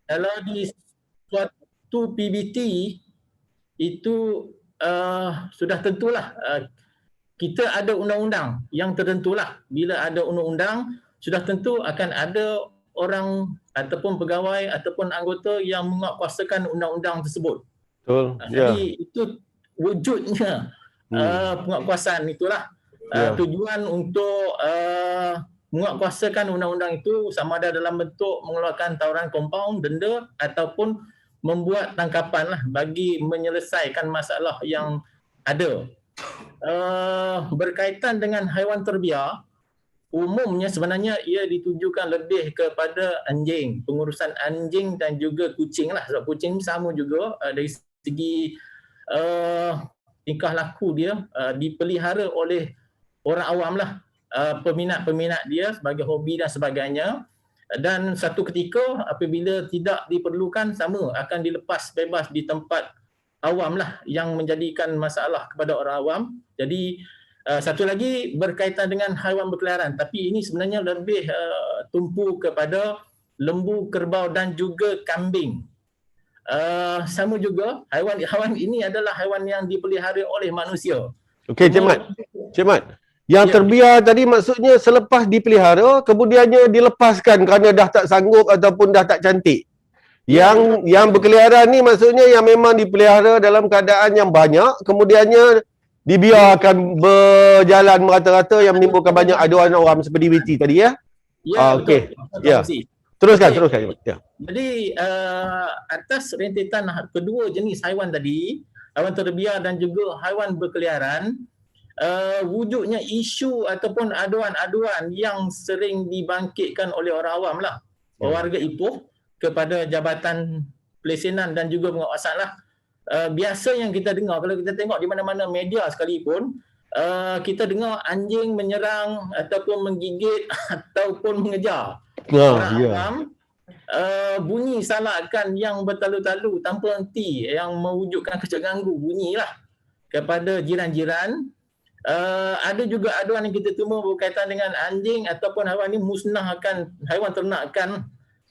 Kalau di suatu PBT itu sudah tentulah kita ada undang-undang yang tertentulah. Bila ada undang-undang, sudah tentu akan ada orang ataupun pegawai ataupun anggota yang menguatkuasakan undang-undang tersebut. Betul. Jadi itu wujudnya penguatkuasaan itulah. Tujuan untuk menguatkuasakan undang-undang itu sama ada dalam bentuk mengeluarkan tawaran kompaun, denda ataupun membuat tangkapan lah bagi menyelesaikan masalah yang ada. Berkaitan dengan haiwan terbiar, umumnya sebenarnya ia ditujukan lebih kepada anjing, pengurusan anjing dan juga kucing lah. Sebab kucing sama juga dari segi tingkah laku dia dipelihara oleh orang awam lah, peminat-peminat dia sebagai hobi dan sebagainya. Dan satu ketika apabila tidak diperlukan, sama akan dilepas bebas di tempat awam lah, yang menjadikan masalah kepada orang awam. Jadi satu lagi berkaitan dengan haiwan berkeliaran, tapi ini sebenarnya lebih tumpu kepada lembu, kerbau dan juga kambing. Sama juga haiwan ini adalah haiwan yang dipelihara oleh manusia. Okey, Cik Mat. Yang terbiar tadi maksudnya selepas dipelihara, kemudiannya dilepaskan kerana dah tak sanggup ataupun dah tak cantik. Yang berkeliaran ni maksudnya yang memang dipelihara dalam keadaan yang banyak, kemudiannya dibiarkan berjalan merata-rata yang menimbulkan banyak aduan awam seperti WT tadi ya? Ya, okey. Ya. Teruskan. Ya. Jadi atas rentetan kedua jenis haiwan tadi, haiwan terbiar dan juga haiwan berkeliaran, wujudnya isu ataupun aduan-aduan yang sering dibangkitkan oleh orang awam lah, warga Ipoh kepada Jabatan Pelesenan dan juga Pengawasan lah. Biasa yang kita dengar, kalau kita tengok di mana-mana media sekalipun, kita dengar anjing menyerang ataupun menggigit ataupun mengejar orang awam. Bunyi salakan yang bertalu-talu tanpa henti yang mewujudkan kecak ganggu bunyilah kepada jiran-jiran. Ada juga aduan yang kita temui berkaitan dengan anjing ataupun haiwan ini musnahkan haiwan ternakan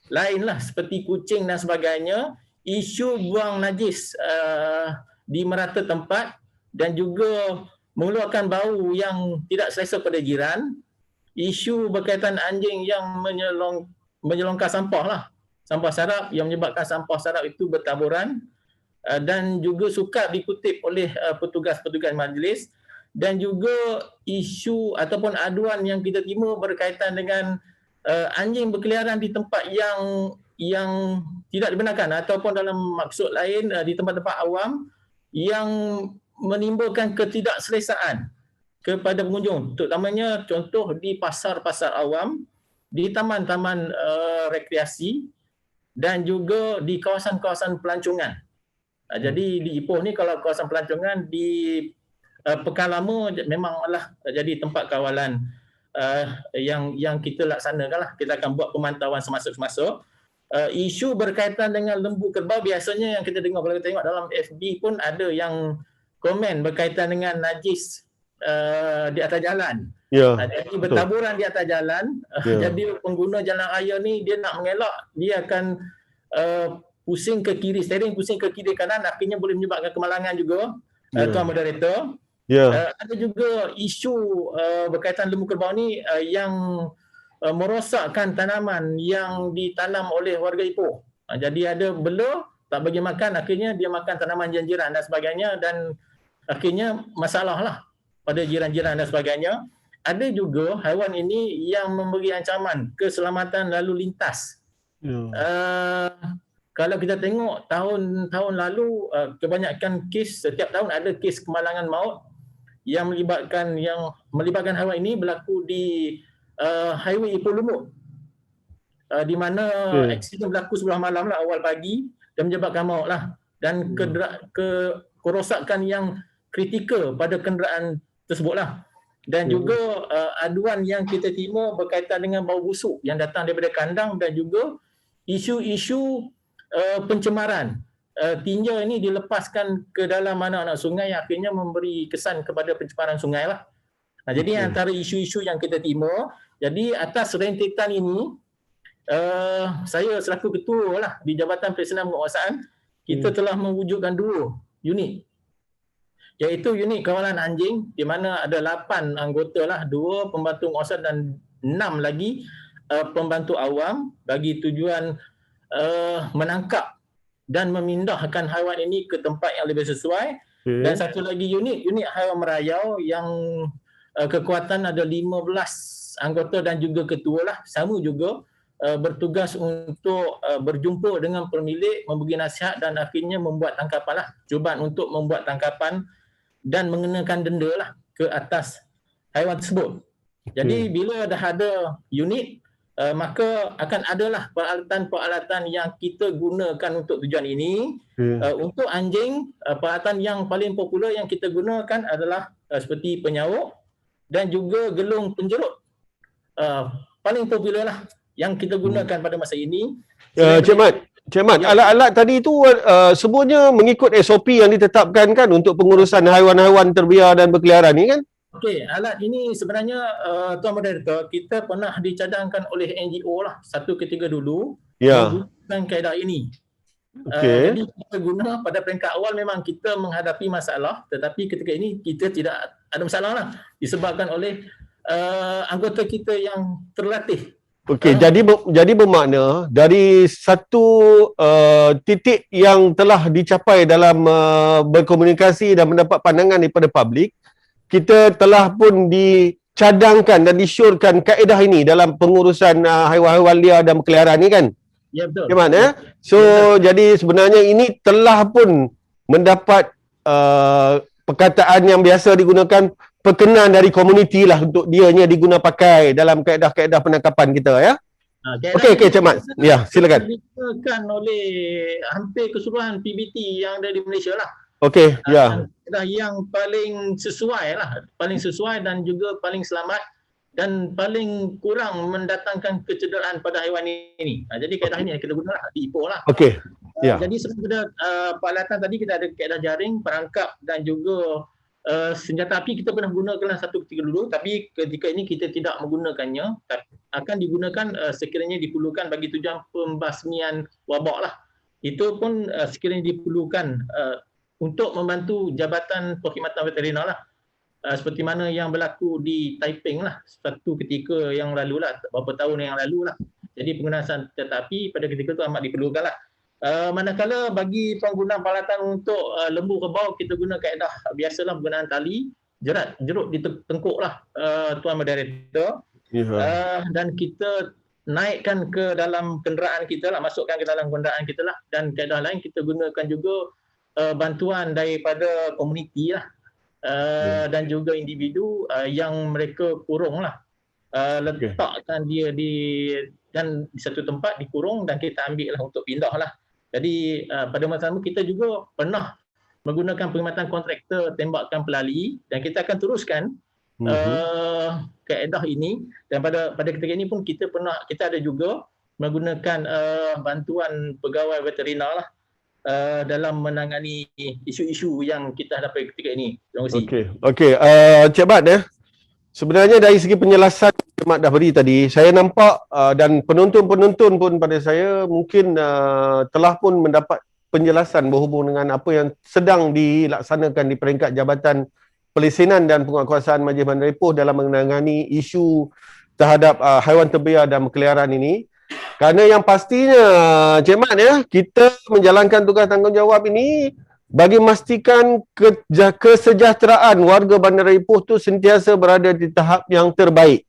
lain lah seperti kucing dan sebagainya. Isu buang najis di merata tempat dan juga mengeluarkan bau yang tidak selesa pada jiran. Isu berkaitan anjing yang menyelongkar sampah lah, sampah sarap yang menyebabkan sampah sarap itu bertaburan, dan juga sukar dikutip oleh petugas-petugas majlis. Dan juga isu ataupun aduan yang kita terima berkaitan dengan anjing berkeliaran di tempat yang tidak dibenarkan ataupun dalam maksud lain di tempat-tempat awam yang menimbulkan ketidakselesaan kepada pengunjung, terutamanya contoh di pasar-pasar awam, di taman-taman rekreasi dan juga di kawasan-kawasan pelancongan. Jadi di Ipoh ni kalau kawasan pelancongan di Pekan Lama memanglah jadi tempat kawalan yang kita laksanakan lah. Kita akan buat pemantauan semasa-semasa. Isu berkaitan dengan lembu kerbau biasanya yang kita dengar, kalau kita tengok dalam FB pun ada yang komen berkaitan dengan najis di atas jalan. Jadi bertaburan di atas jalan. Jadi pengguna jalan raya ni dia nak mengelak, dia akan pusing ke kiri, steering pusing ke kiri kanan, akhirnya boleh menyebabkan kemalangan juga. Tuan moderator. Ada juga isu berkaitan lembu kerbau ni yang merosakkan tanaman yang ditanam oleh warga Ipoh. Jadi ada bela tak bagi makan, akhirnya dia makan tanaman jiran-jiran dan sebagainya, dan akhirnya masalah lah pada jiran-jiran dan sebagainya. Ada juga haiwan ini yang memberi ancaman keselamatan lalu lintas. Kalau kita tengok tahun lalu, kebanyakan kes, setiap tahun ada kes kemalangan maut yang melibatkan haiwan ini berlaku di highway Ipoh Lumut, di mana aksiden berlaku sebelah malam lah, awal pagi, dan menyebabkan maut lah, dan kerosakan yang kritikal pada kenderaan tersebut lah. Dan juga aduan yang kita terima berkaitan dengan bau busuk yang datang daripada kandang, dan juga isu-isu pencemaran. Tinja ini dilepaskan ke dalam anak-anak sungai yang akhirnya memberi kesan kepada pencemaran sungai lah. Jadi antara isu-isu yang kita terima, jadi atas rentetan ini saya selaku ketua lah di Jabatan Pelaksana Penguasaan, kita telah mewujudkan 2 unit, iaitu unit kawalan anjing di mana ada 8 anggota lah, 2 pembantu penguasaan dan 6 lagi pembantu awam bagi tujuan menangkap dan memindahkan haiwan ini ke tempat yang lebih sesuai. Dan satu lagi unit haiwan merayau yang kekuatan ada 15 anggota dan juga ketua lah, sama juga bertugas untuk berjumpa dengan pemilik, memberi nasihat dan akhirnya membuat tangkapan lah, cubaan untuk membuat tangkapan dan mengenakan denda lah ke atas haiwan tersebut. Jadi bila dah ada unit, maka akan adalah peralatan-peralatan yang kita gunakan untuk tujuan ini. Untuk anjing, peralatan yang paling popular yang kita gunakan adalah seperti penyawuk dan juga gelung penjerut. Paling popular lah yang kita gunakan pada masa ini. Cik Mat, alat-alat tadi itu semuanya mengikut SOP yang ditetapkan kan untuk pengurusan haiwan-haiwan terbiar dan berkeliaran ni kan? Okey, alat ini sebenarnya Tuan Moderator, kita pernah dicadangkan oleh NGO lah satu ketika dulu menggunakan kaedah ini. Jadi kita guna pada peringkat awal memang kita menghadapi masalah, tetapi ketika ini kita tidak ada masalah lah disebabkan oleh anggota kita yang terlatih. Jadi bermakna dari satu titik yang telah dicapai dalam berkomunikasi dan mendapat pandangan daripada publik, kita telah pun dicadangkan dan disyorkan kaedah ini dalam pengurusan haiwan-haiwan liar dan berkeliaran ni kan? Ya, betul. Bagaimana? Jadi sebenarnya ini telah pun mendapat perkataan yang biasa digunakan, perkenan dari komuniti lah untuk dianya diguna pakai dalam kaedah-kaedah penangkapan kita ya. Okey Cik Mat. Ya, silakan. Digunakan oleh hampir keseluruhan PBT yang ada di Malaysia lah. Okey, ya. Kaedah yang paling sesuai lah, paling sesuai dan juga paling selamat dan paling kurang mendatangkan kecederaan pada haiwan ini. Jadi kaedah ini yang kita guna lah, di Ipoh lah. Okey. Ya. Jadi sebenarnya peralatan tadi kita ada kaedah jaring, perangkap dan juga senjata api kita pernah gunakan satu ketika dulu, tapi ketika ini kita tidak menggunakannya, akan digunakan sekiranya diperlukan bagi tujuan pembasmian wabak lah. Itu pun sekiranya diperlukan untuk membantu Jabatan Perkhidmatan Veteriner lah. Seperti mana yang berlaku di Taiping lah satu ketika yang lalu lah, beberapa tahun yang lalu lah. Jadi penggunaan senjata api pada ketika itu amat diperlukan lah. Manakala bagi penggunaan peralatan untuk lembu kerbau, kita guna kaedah biasalah penggunaan tali, jerut di tengkuk lah Tuan Moderator. Dan kita naikkan ke dalam kenderaan kita lah, masukkan ke dalam kenderaan kita lah. Dan kaedah lain kita gunakan juga bantuan daripada komuniti lah dan juga individu yang mereka kurung lah. Letakkan dia di satu tempat dikurung dan kita ambil lah untuk pindah lah. Jadi pada masa itu kita juga pernah menggunakan perkhidmatan kontraktor tembakan pelali dan kita akan teruskan kaedah ini. Dan pada ketika ini pun kita ada juga menggunakan bantuan pegawai veteriner lah dalam menangani isu-isu yang kita hadapi ketika ini. Terima kasih. Okey. Cik Mat sebenarnya dari segi penjelasan Cik Mat dah beri tadi, saya nampak dan penonton-penonton pun pada saya mungkin telah pun mendapat penjelasan berhubung dengan apa yang sedang dilaksanakan di peringkat Jabatan Pelesenan dan Penguatkuasaan Majlis Bandar Ipoh dalam menangani isu terhadap haiwan terbiar dan berkeliaran ini. Kerana yang pastinya Cik Mat kita menjalankan tugas tanggungjawab ini bagi memastikan kesejahteraan warga Bandar Ipoh tu sentiasa berada di tahap yang terbaik.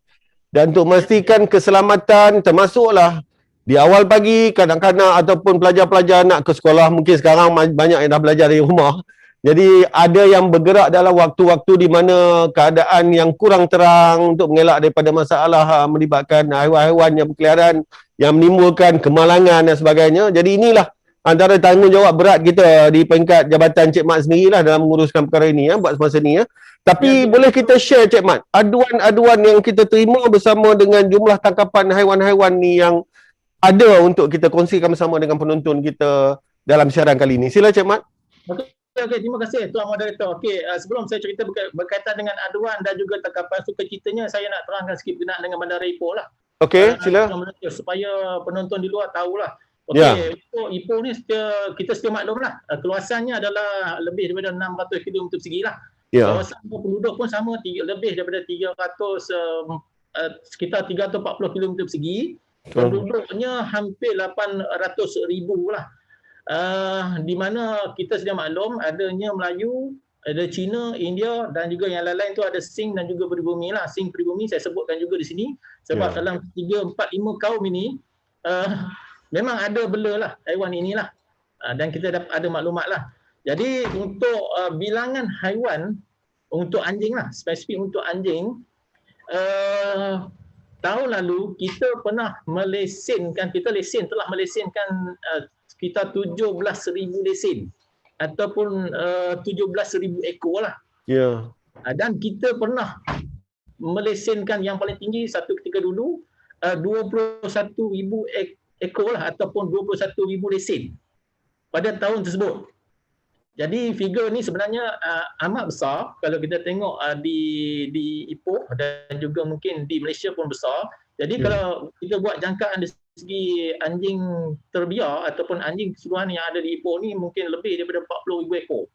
Dan untuk memastikan keselamatan termasuklah di awal pagi kadang-kadang ataupun pelajar-pelajar nak ke sekolah, mungkin sekarang banyak yang dah belajar dari rumah. Jadi ada yang bergerak dalam waktu-waktu di mana keadaan yang kurang terang untuk mengelak daripada masalah melibatkan haiwan-haiwan yang berkeliaran yang menimbulkan kemalangan dan sebagainya. Jadi inilah antara tanggungjawab berat kita di peringkat Jabatan Cik Mat sendirilah dalam menguruskan perkara ini buat semasa ni Tapi boleh kita share Cik Mat aduan-aduan yang kita terima bersama dengan jumlah tangkapan haiwan-haiwan ni yang ada untuk kita kongsikan bersama dengan penonton kita dalam siaran kali ini. Sila Cik Mat. Okey, terima kasih Tuan Moderator. Okey, sebelum saya cerita berkaitan dengan aduan dan juga tangkapan sukacitanya, saya nak terangkan sikit berkenaan dengan Bandar Ipoh lah. Okey, sila. supaya penonton di luar tahulah. Ya. Okey, Ipoh ni kita sedia maklumlah. Keluasannya adalah lebih daripada 600 km persegi lah. Ya. Kawasan penduduk pun sama, lebih daripada 300 sekitar 340 km persegi. Penduduknya hampir 800,000 lah. Di mana kita sedia maklum adanya Melayu, ada Cina, India dan juga yang lain-lain tu ada Sing dan juga Pribumi lah. Sing Pribumi saya sebutkan juga di sini sebab dalam 3, 4, 5 kaum ini memang ada bela lah haiwan inilah. Dan kita dapat ada maklumat lah. Jadi untuk bilangan haiwan untuk anjing lah, spesifik untuk anjing, tahun lalu kita pernah telah melesenkan sekitar 17,000 lesen ataupun 17,000 ekor lah. Ya. Dan kita pernah melesenkan yang paling tinggi satu ketika dulu 21,000 ekor lah ataupun 21,000 lesen pada tahun tersebut. Jadi figure ni sebenarnya amat besar kalau kita tengok di Ipoh dan juga mungkin di Malaysia pun besar. Jadi kalau kita buat jangkaan dari segi anjing terbiar ataupun anjing keseluruhan yang ada di Ipoh ni mungkin lebih daripada 40,000 ekor.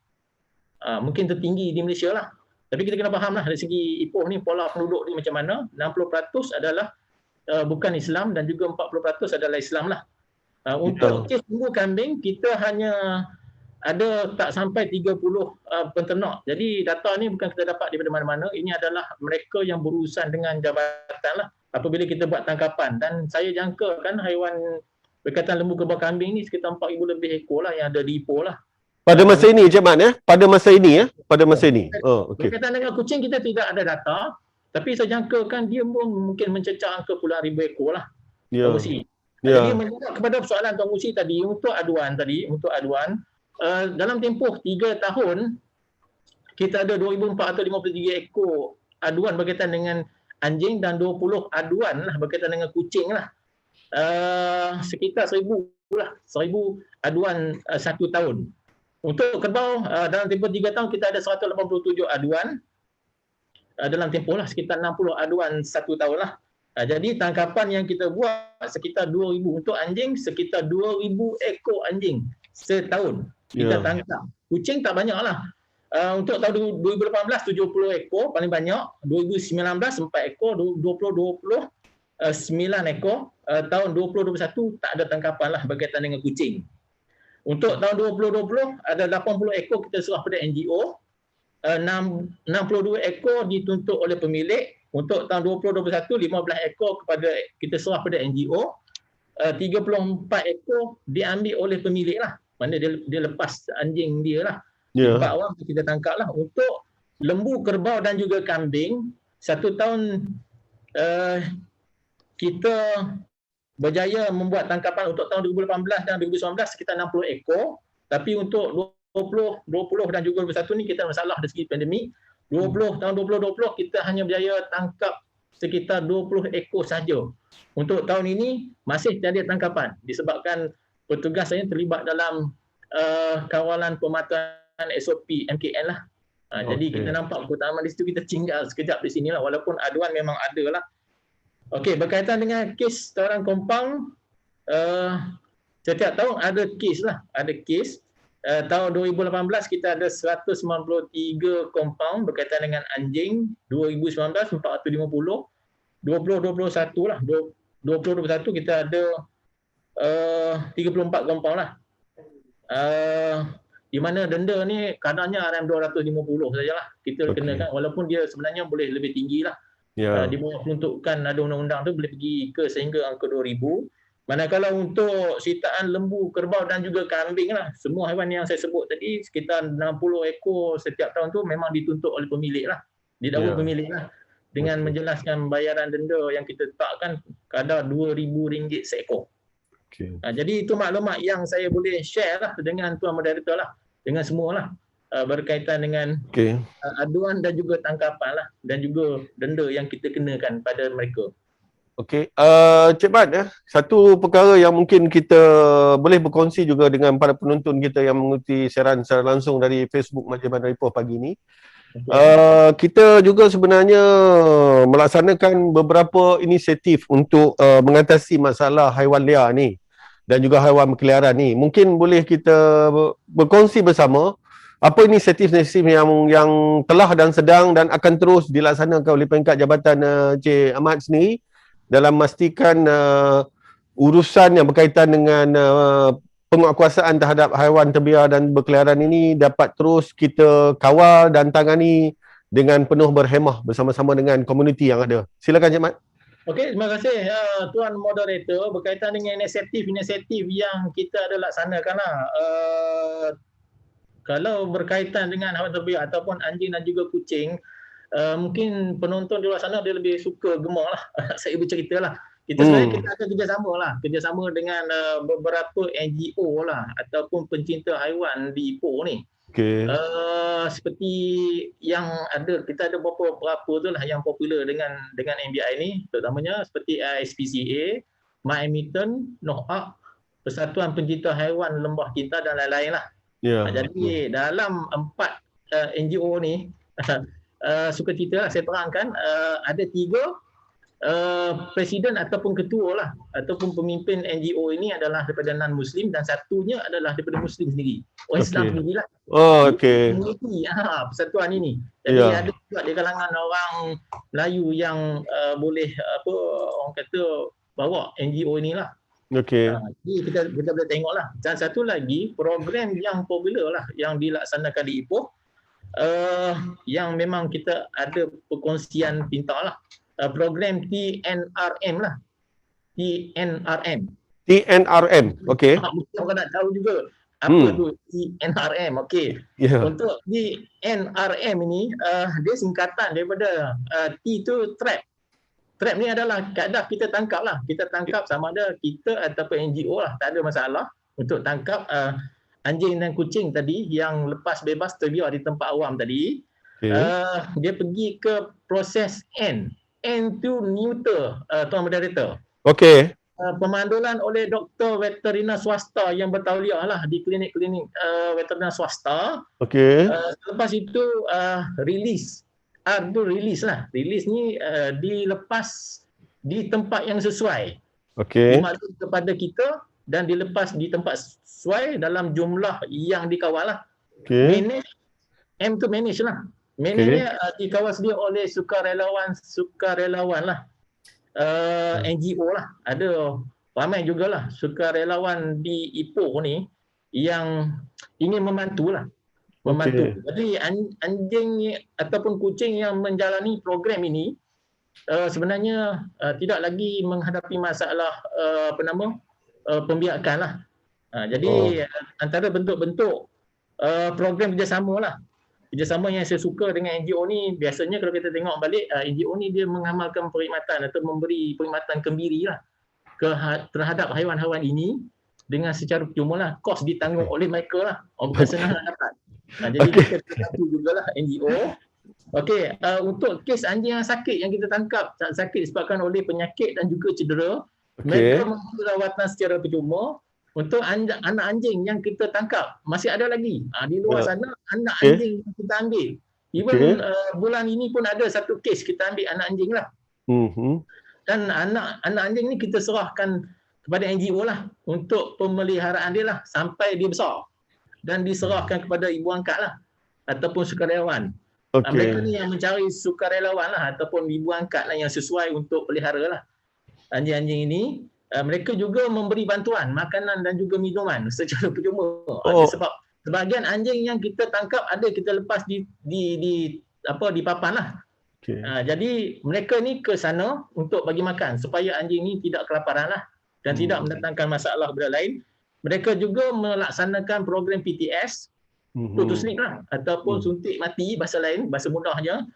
Mungkin tertinggi di Malaysia lah. Tapi kita kena faham lah dari segi Ipoh ni pola penduduk ni macam mana. 60% adalah bukan Islam dan juga 40% adalah Islam lah. Untuk kes tunggu kambing kita hanya ada tak sampai 30 penternak. Jadi data ni bukan kita dapat daripada mana-mana. Ini adalah mereka yang berurusan dengan jabatan lah apabila kita buat tangkapan. Dan saya jangkakan haiwan berkaitan lembu kerbau kambing ni sekitar 4,000 lebih ekor lah yang ada di Ipoh lah. Pada masa ini Encik Mat ya? Pada masa ini ya? Pada masa ini. Oh, okey. Berkaitan dengan kucing kita tidak ada data. Tapi saya jangkakan dia pun mungkin mencecah angka puluhan ribu ekor lah. Ya. Jadi menjawab kepada soalan Tuan Musi tadi, untuk aduan, dalam tempoh 3 tahun kita ada 2,453 ekor aduan berkaitan dengan anjing dan 20 aduan lah berkaitan dengan kucing lah. Sekitar 1,000 aduan 1 tahun. Untuk kerbau dalam tempoh 3 tahun kita ada 187 aduan. Dalam tempoh lah sekitar 60 aduan 1 tahun lah. Jadi tangkapan yang kita buat sekitar 2,000 untuk anjing, sekitar 2,000 ekor anjing setahun kita tangkap. Kucing tak banyak lah. Untuk tahun 2018 70 ekor paling banyak, 2019 4 ekor, 2020 9 ekor, tahun 2021 tak ada tangkapan lah berkaitan dengan kucing. Untuk tahun 2020 ada 80 ekor kita serah pada NGO, 62 ekor dituntut oleh pemilik. Untuk tahun 2021 15 ekor kepada kita serah pada NGO, 34 ekor diambil oleh pemilik lah. Mana dia lepas anjing dia lah. Empat orang kita tangkap lah. Untuk lembu, kerbau dan juga kambing, 1 tahun kita berjaya membuat tangkapan untuk tahun 2018 dan 2019 sekitar 60 ekor. Tapi untuk 20 dan juga 2021 ni kita ada masalah dari segi pandemik. Tahun 2020 kita hanya berjaya tangkap sekitar 20 ekor saja. Untuk tahun ini masih tiada tangkapan disebabkan petugas saya terlibat dalam kawalan pematuhan SOP MKN lah. Jadi kita nampak keutamaan di situ, kita tinggal sekejap di sini lah walaupun aduan memang ada lah. Okey, berkaitan dengan kes tawaran kompang, setiap tahun ada kes lah, ada kes. Tahun 2018 kita ada 193 kompang berkaitan dengan anjing, 2019 450, 2021 lah, 2021 kita ada 34 kompang lah. Di mana denda ni kadarnya RM 250 sajalah kita kenakan, walaupun dia sebenarnya boleh lebih tinggi lah. Di bawah peruntukan ada undang-undang tu boleh pergi ke sehingga angka 2,000. Manakala untuk sitaan lembu, kerbau dan juga kambing lah, semua haiwan yang saya sebut tadi sekitar 60 ekor setiap tahun tu memang dituntut oleh pemilik lah, didakwa pemilik lah, dengan menjelaskan bayaran denda yang kita letakkan kadar RM2,000 seekor. Jadi itu maklumat yang saya boleh share lah dengan Tuan Moderator lah, dengan semua lah, berkaitan dengan aduan dan juga tangkapan lah, dan juga denda yang kita kenakan pada mereka. Okey, Cik Mat ya, satu perkara yang mungkin kita boleh berkongsi juga dengan para penonton kita yang mengikuti siaran secara langsung dari Facebook Majlis Bandar Ipoh pagi ini. Kita juga sebenarnya melaksanakan beberapa inisiatif untuk mengatasi masalah haiwan liar ni dan juga haiwan berkeliaran ni. Mungkin boleh kita berkongsi bersama apa inisiatif-inisiatif yang telah dan sedang dan akan terus dilaksanakan oleh peringkat Jabatan Encik Ahmad sendiri dalam memastikan urusan yang berkaitan dengan penguatkuasaan terhadap haiwan terbiar dan berkeliaran ini dapat terus kita kawal dan tangani dengan penuh berhemah bersama-sama dengan komuniti yang ada. Silakan Cik Mat. Okey, terima kasih Tuan Moderator. Berkaitan dengan inisiatif-inisiatif yang kita ada laksanakanlah. Kalau berkaitan dengan haiwan terbiar ataupun anjing dan juga kucing, mungkin penonton di luar sana dia lebih suka gemar lah. Saya bercerita lah. Sebenarnya kita akan kerjasama dengan beberapa NGO lah ataupun pencinta haiwan di Ipoh ni. Okay. Seperti yang ada, kita ada beberapa tu lah yang popular dengan MBI ni, terutamanya seperti SPCA, MyMitten, NOHAK, Persatuan Pencinta Haiwan Lembah Kinta dan lain-lain lah. Jadi dalam 4 NGO ni, suka cerita lah, saya terangkan, ada 3 presiden ataupun ketua lah ataupun pemimpin NGO ini adalah daripada non-Muslim dan satunya adalah daripada Muslim sendiri. Islam sendiri lah. Persatuan ini. Jadi ada juga di kalangan orang Melayu yang boleh orang kata bawa NGO inilah. Jadi kita boleh tengok lah. Dan satu lagi program yang popular lah yang dilaksanakan di Ipoh, yang memang kita ada perkongsian pintar lah. Program TNRM lah. TNRM. Okey. Mungkin orang nak tahu juga apa tu TNRM. Okey. Untuk TNRM ini, dia singkatan daripada T tu trap. Trap ni adalah kaedah kita tangkap lah. Kita tangkap sama ada kita ataupun NGO lah. Tak ada masalah untuk tangkap anjing dan kucing tadi yang lepas bebas terbiar di tempat awam tadi. Dia pergi ke proses N to neuter, Tuan Moderator. Okey. Pemandulan oleh doktor veteriner swasta yang bertauliah lah di klinik-klinik veteriner swasta. Okey. Lepas itu rilis lah. Rilis ni dilepas di tempat yang sesuai. Okey. Dimaklum kepada kita dan dilepas di tempat sesuai dalam jumlah yang dikawal lah. Okey. M tu manage lah. Manage dikawal sedia oleh sukarelawan lah. NGO lah. Ada ramai jugalah sukarelawan di Ipoh ni yang ingin membantu lah. Jadi anjing ataupun kucing yang menjalani program ini sebenarnya tidak lagi menghadapi masalah pembiakan lah. Jadi antara bentuk-bentuk program kerjasama lah. Kerjasama yang saya suka dengan NGO ni, biasanya kalau kita tengok balik, NGO ni dia mengamalkan perkhidmatan atau memberi perkhidmatan kembiri lah terhadap haiwan-haiwan ini dengan secara percuma lah. Kos ditanggung oleh mereka lah. Bukan senang nak dapat. Jadi kita bantu jugalah NGO. Okey, untuk kes anjing yang sakit yang kita tangkap, sakit disebabkan oleh penyakit dan juga cedera, mereka memberi rawatan secara percuma. Untuk anak anjing yang kita tangkap, masih ada lagi. Di luar sana, anak anjing yang kita ambil. Even bulan ini pun ada satu kes kita ambil anak anjing lah. Dan anak anjing ni kita serahkan kepada NGO lah untuk pemeliharaan dia lah sampai dia besar. Dan diserahkan kepada ibu angkat lah ataupun sukarelawan. Mereka ni yang mencari sukarelawan lah ataupun ibu angkat lah yang sesuai untuk pelihara lah anjing-anjing ini. Mereka juga memberi bantuan makanan dan juga minuman secara percuma. Sebab sebahagian anjing yang kita tangkap ada kita lepas di papan lah. Jadi mereka ni ke sana untuk bagi makan supaya anjing ni tidak kelaparan lah dan tidak mendatangkan masalah benda lain. Mereka juga melaksanakan program PTS, putus sleep lah ataupun suntik mati bahasa lain, bahasa mudahnya,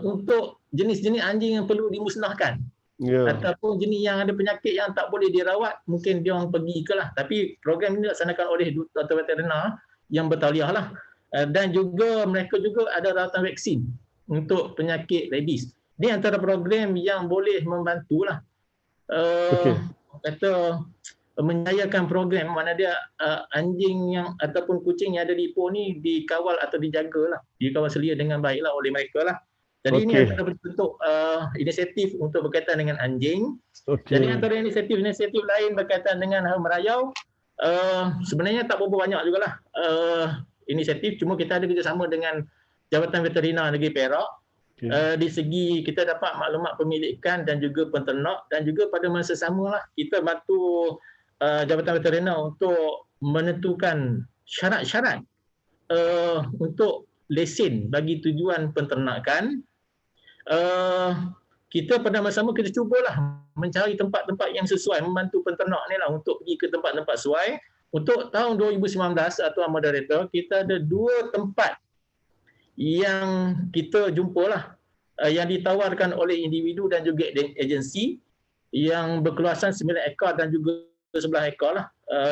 untuk jenis-jenis anjing yang perlu dimusnahkan. Ataupun jenis yang ada penyakit yang tak boleh dirawat, mungkin dia orang pergi ke lah. Tapi program ini dilaksanakan oleh doktor veteriner yang bertauliah lah. Dan juga mereka juga ada rawatan vaksin untuk penyakit rabies. Ini antara program yang boleh membantu lah. Kata menjayakan program mana dia anjing yang ataupun kucing yang ada di Ipoh ni dikawal atau dijagalah, dikawal selia dengan baiklah oleh mereka lah. Jadi ini adalah bentuk inisiatif untuk berkaitan dengan anjing. Jadi antara inisiatif lain berkaitan dengan hari merayau, sebenarnya tak berapa banyak jugalah inisiatif, cuma kita ada kerjasama dengan Jabatan Veterina Negeri Perak. Di segi kita dapat maklumat pemilikan dan juga penternak, dan juga pada masa samalah kita bantu Jabatan Veterina untuk menentukan syarat-syarat untuk lesen bagi tujuan penternakan. Kita pada masa sama kita cubalah mencari tempat-tempat yang sesuai, membantu penternak ni lah untuk pergi ke tempat-tempat sesuai. Untuk tahun 2019 Tuan Moderator, kita ada 2 tempat yang kita jumpalah, yang ditawarkan oleh individu dan juga agensi yang berkeluasan 9 ekar dan juga 11 ekar lah,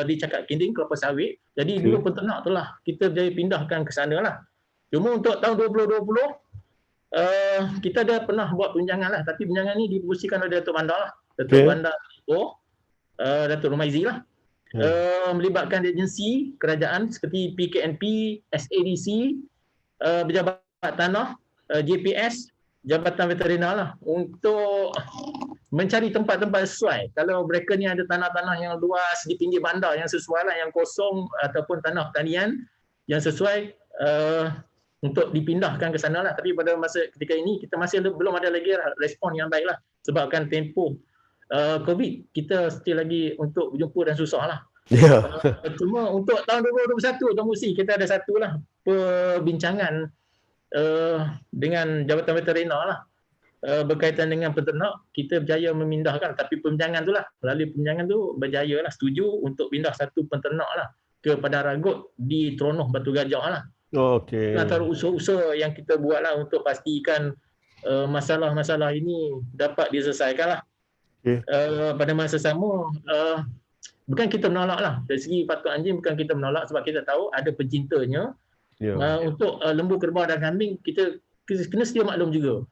di Cakap Kinding, Kelapa Sawit. Jadi 2 penternak tu lah kita berjaya pindahkan ke sana lah. Cuma untuk tahun 2020 kita dah pernah buat perbincangan lah, tapi perbincangan ni dipromosikan oleh Datuk Bandar lah, Datuk Bandar Datuk Rumaizi lah, melibatkan agensi kerajaan seperti PKNP, SADC, Pejabat Tanah, JPS, Jabatan Veterina lah, untuk mencari tempat-tempat sesuai. Kalau mereka ni ada tanah-tanah yang luas di pinggir bandar yang sesuai lah, yang kosong ataupun tanah pertanian yang sesuai, untuk dipindahkan ke sana lah. Tapi pada masa ketika ini kita masih belum ada lagi respon yang baik lah, sebabkan tempoh COVID kita still lagi untuk berjumpa dan susah lah. Cuma untuk tahun 2021 Tuan Musi, kita ada satu lah perbincangan dengan Jabatan Veterina lah, berkaitan dengan peternak. Kita berjaya memindahkan, tapi perbincangan tu lah, melalui perbincangan tu berjaya lah setuju untuk pindah satu peternak lah ke Padang Ragut di Teronoh Batu Gajah lah. Antara usaha-usaha yang kita buat lah untuk pastikan masalah-masalah ini dapat diselesaikan lah. Pada masa sama, bukan kita menolak lah, dari segi patuk anjing bukan kita menolak, sebab kita tahu ada pencintanya. Untuk lembu, kerbau dan kambing, kita kena sedia maklum juga,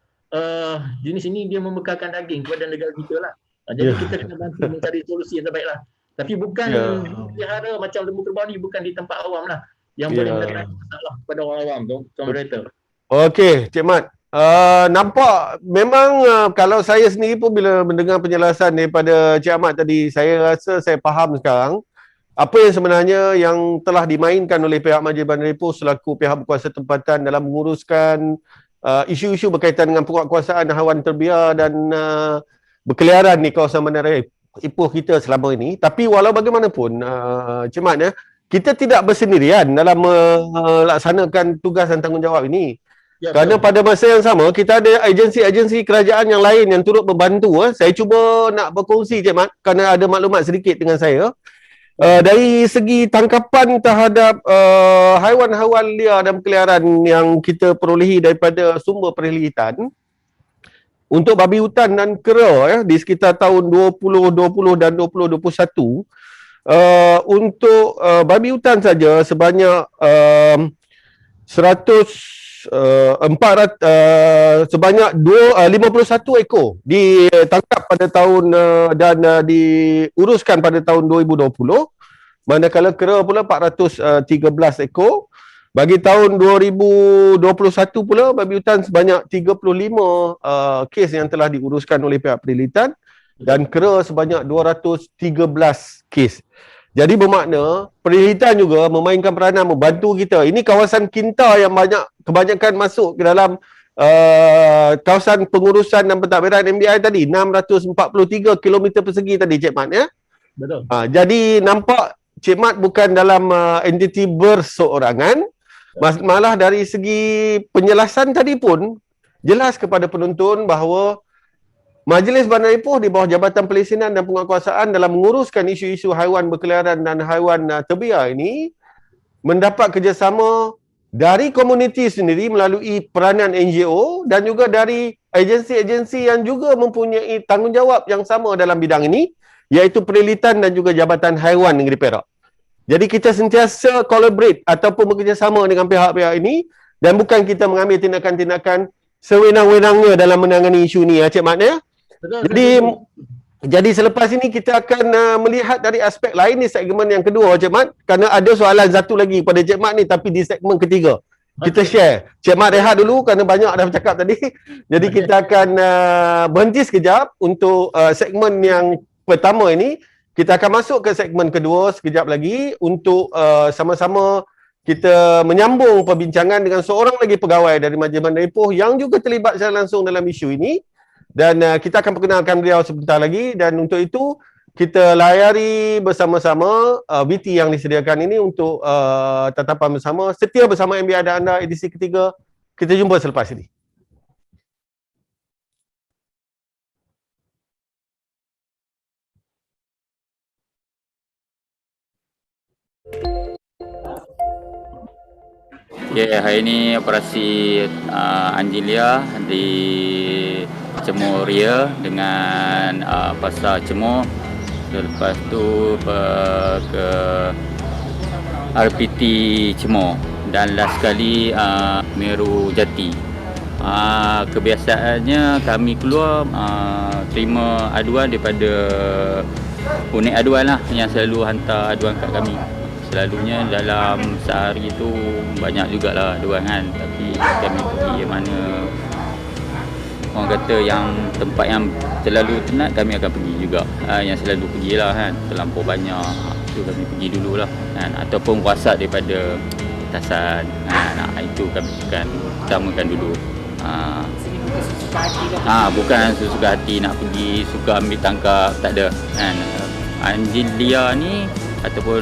jenis ini dia membekalkan daging kepada negara kita lah. Jadi kita kena bantu mencari solusi yang terbaik lah. Tapi bukan pelihara macam lembu kerbau ni bukan di tempat awam lah, yang boleh mendatangkan masalah kepada orang awam tu, Tuan Moderator. Okey, Cik Mat. Nampak memang kalau saya sendiri pun bila mendengar penjelasan daripada Cik Ahmad tadi, saya rasa saya faham sekarang apa yang sebenarnya yang telah dimainkan oleh pihak Majlis Bandar Ipoh selaku pihak berkuasa tempatan dalam menguruskan isu-isu berkaitan dengan penguatkuasaan haiwan terbiar dan berkeliaran di kawasan Bandar Ipoh kita selama ini. Tapi walau bagaimanapun, Cik Mat, kita tidak bersendirian dalam melaksanakan tugas dan tanggungjawab ini. Kerana pada masa yang sama, kita ada agensi-agensi kerajaan yang lain yang turut membantu. Saya cuba nak berkongsi, Cik Mat, kerana ada maklumat sedikit dengan saya. Dari segi tangkapan terhadap haiwan-haiwan liar dan berkeliaran yang kita perolehi daripada sumber perkhidmatan, untuk babi hutan dan kera di sekitar tahun 2020 dan 2021, untuk babi hutan saja sebanyak 51 ekor ditangkap pada tahun dan diuruskan pada tahun 2020, manakala kera pula 413 ekor. Bagi tahun 2021 pula babi hutan sebanyak 35 kes yang telah diuruskan oleh pihak perkhidmatan dan kera sebanyak 213 kes. Jadi bermakna perkhidmatan juga memainkan peranan membantu kita. Ini kawasan Kinta yang kebanyakan masuk ke dalam kawasan pengurusan dan pentadbiran MDI tadi, 643 km persegi tadi, Cik Mat, ya? Betul. Jadi nampak Cik Mat bukan dalam entiti berseorangan, malah dari segi penjelasan tadi pun jelas kepada penonton bahawa Majlis Bandar Ipoh di bawah Jabatan Pelesenan dan Penguatkuasaan dalam menguruskan isu-isu haiwan berkeliaran dan haiwan terbiar ini mendapat kerjasama dari komuniti sendiri melalui peranan NGO dan juga dari agensi-agensi yang juga mempunyai tanggungjawab yang sama dalam bidang ini, iaitu Perkhidmatan dan juga Jabatan Haiwan Negeri Perak. Jadi kita sentiasa collaborate ataupun bekerjasama dengan pihak-pihak ini dan bukan kita mengambil tindakan-tindakan sewenang-wenangnya dalam menangani isu ni, Cik Mat, ya? Betul. Jadi Jadi selepas ini kita akan melihat dari aspek lain di segmen yang kedua, Cik Mat, kerana ada soalan satu lagi pada Cik Mat ni tapi di segmen ketiga. Kita share. Cik Mat rehat dulu kerana banyak dah bercakap tadi. Jadi kita akan berhenti sekejap untuk segmen yang pertama ini. Kita akan masuk ke segmen kedua sekejap lagi untuk sama-sama kita menyambung perbincangan dengan seorang lagi pegawai dari Majlis Bandar Ipoh yang juga terlibat secara langsung dalam isu ini. Dan kita akan perkenalkan beliau sebentar lagi, dan untuk itu kita layari bersama-sama VT yang disediakan ini untuk tatapan bersama. Setia bersama MBI dan anda edisi ketiga. Kita jumpa selepas ini. Ya, hari ini operasi Anjilia di Cemor Ria dengan pasar Cemor. Lepas tu ke RPT Cemor dan last sekali Meru Jati. Kebiasaannya kami keluar terima aduan daripada unit aduan lah yang selalu hantar aduan kat kami. Selalunya dalam sehari tu banyak jugalah aduan kan, tapi kami pergi mana orang kata yang tempat yang terlalu tenat kami akan pergi juga. Yang selalu pergilah kan, terlampau banyak tu kami pergi dululah kan, ataupun WhatsApp daripada atasan itu kami akan utamakan dulu. Bukan sesuka hati nak pergi suka ambil tangkap, tak ada kan. Anjing liar ni ataupun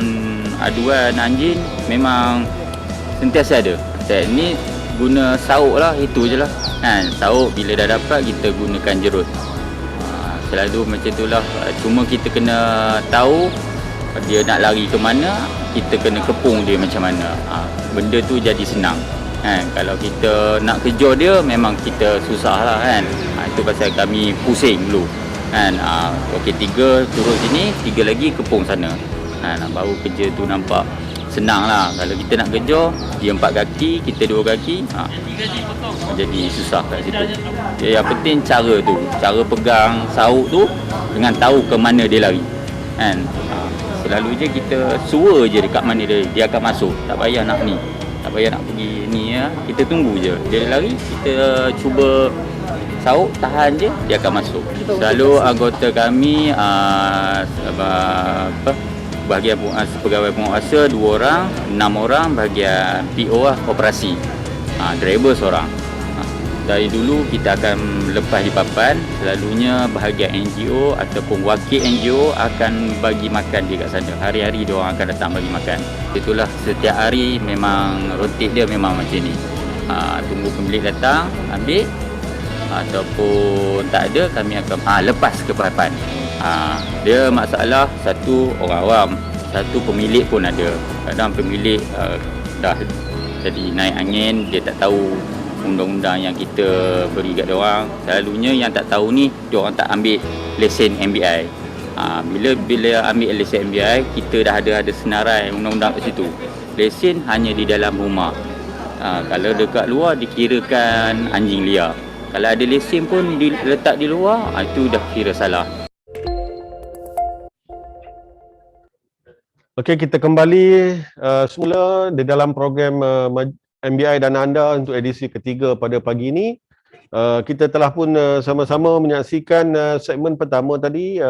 aduan anjing memang sentiasa ada. Ni guna sauk lah, itu je lah kan. Sauk bila dah dapat kita gunakan jerut. Selalu macam tu lah. Cuma kita kena tahu dia nak lari ke mana, kita kena kepung dia macam mana. Benda tu jadi senang kan. Kalau kita nak kejar dia memang kita susah lah kan. Itu pasal kami pusing dulu kan. Okey, 3 turun sini, 3 lagi kepung sana. Baru kerja tu nampak senang lah. Kalau kita nak kejar, dia 4 kaki, kita 2 kaki, jadi susah kat situ. Yang penting cara tu, cara pegang sauk tu dengan tahu ke mana dia lari kan. Selalu je kita suruh je dekat mana dia akan masuk. Tak payah nak ni, tak payah nak pergi ni ya. Kita tunggu je dia lari, kita cuba sauk, tahan je, dia akan masuk. Selalu anggota kami bahagian pegawai penguasa 2 orang, 6 orang bahagian PO lah, operasi. Driver seorang. Dari dulu kita akan lepas di papan, selalunya bahagian NGO ataupun wakil NGO akan bagi makan dia kat sana. Hari-hari dia orang akan datang bagi makan. Itulah setiap hari memang rotate dia memang macam ni. Tunggu pemilik datang, ambil, ataupun tak ada kami akan lepas ke papan. Dia masalah satu orang awam, satu pemilik pun ada. Kadang pemilik dah jadi naik angin, dia tak tahu undang-undang yang kita beri kat dia orang. Selalunya yang tak tahu ni, dia orang tak ambil lesen MBI. Bila ambil lesen MBI, kita dah ada senarai undang-undang kat situ. Lesen hanya di dalam rumah. Kalau dekat luar dikirakan anjing liar. Kalau ada lesen pun diletak di luar, itu dah kira salah. Okey, kita kembali semula di dalam program MBI dan anda untuk edisi ketiga pada pagi ini. Kita telah pun sama-sama menyaksikan segmen pertama tadi,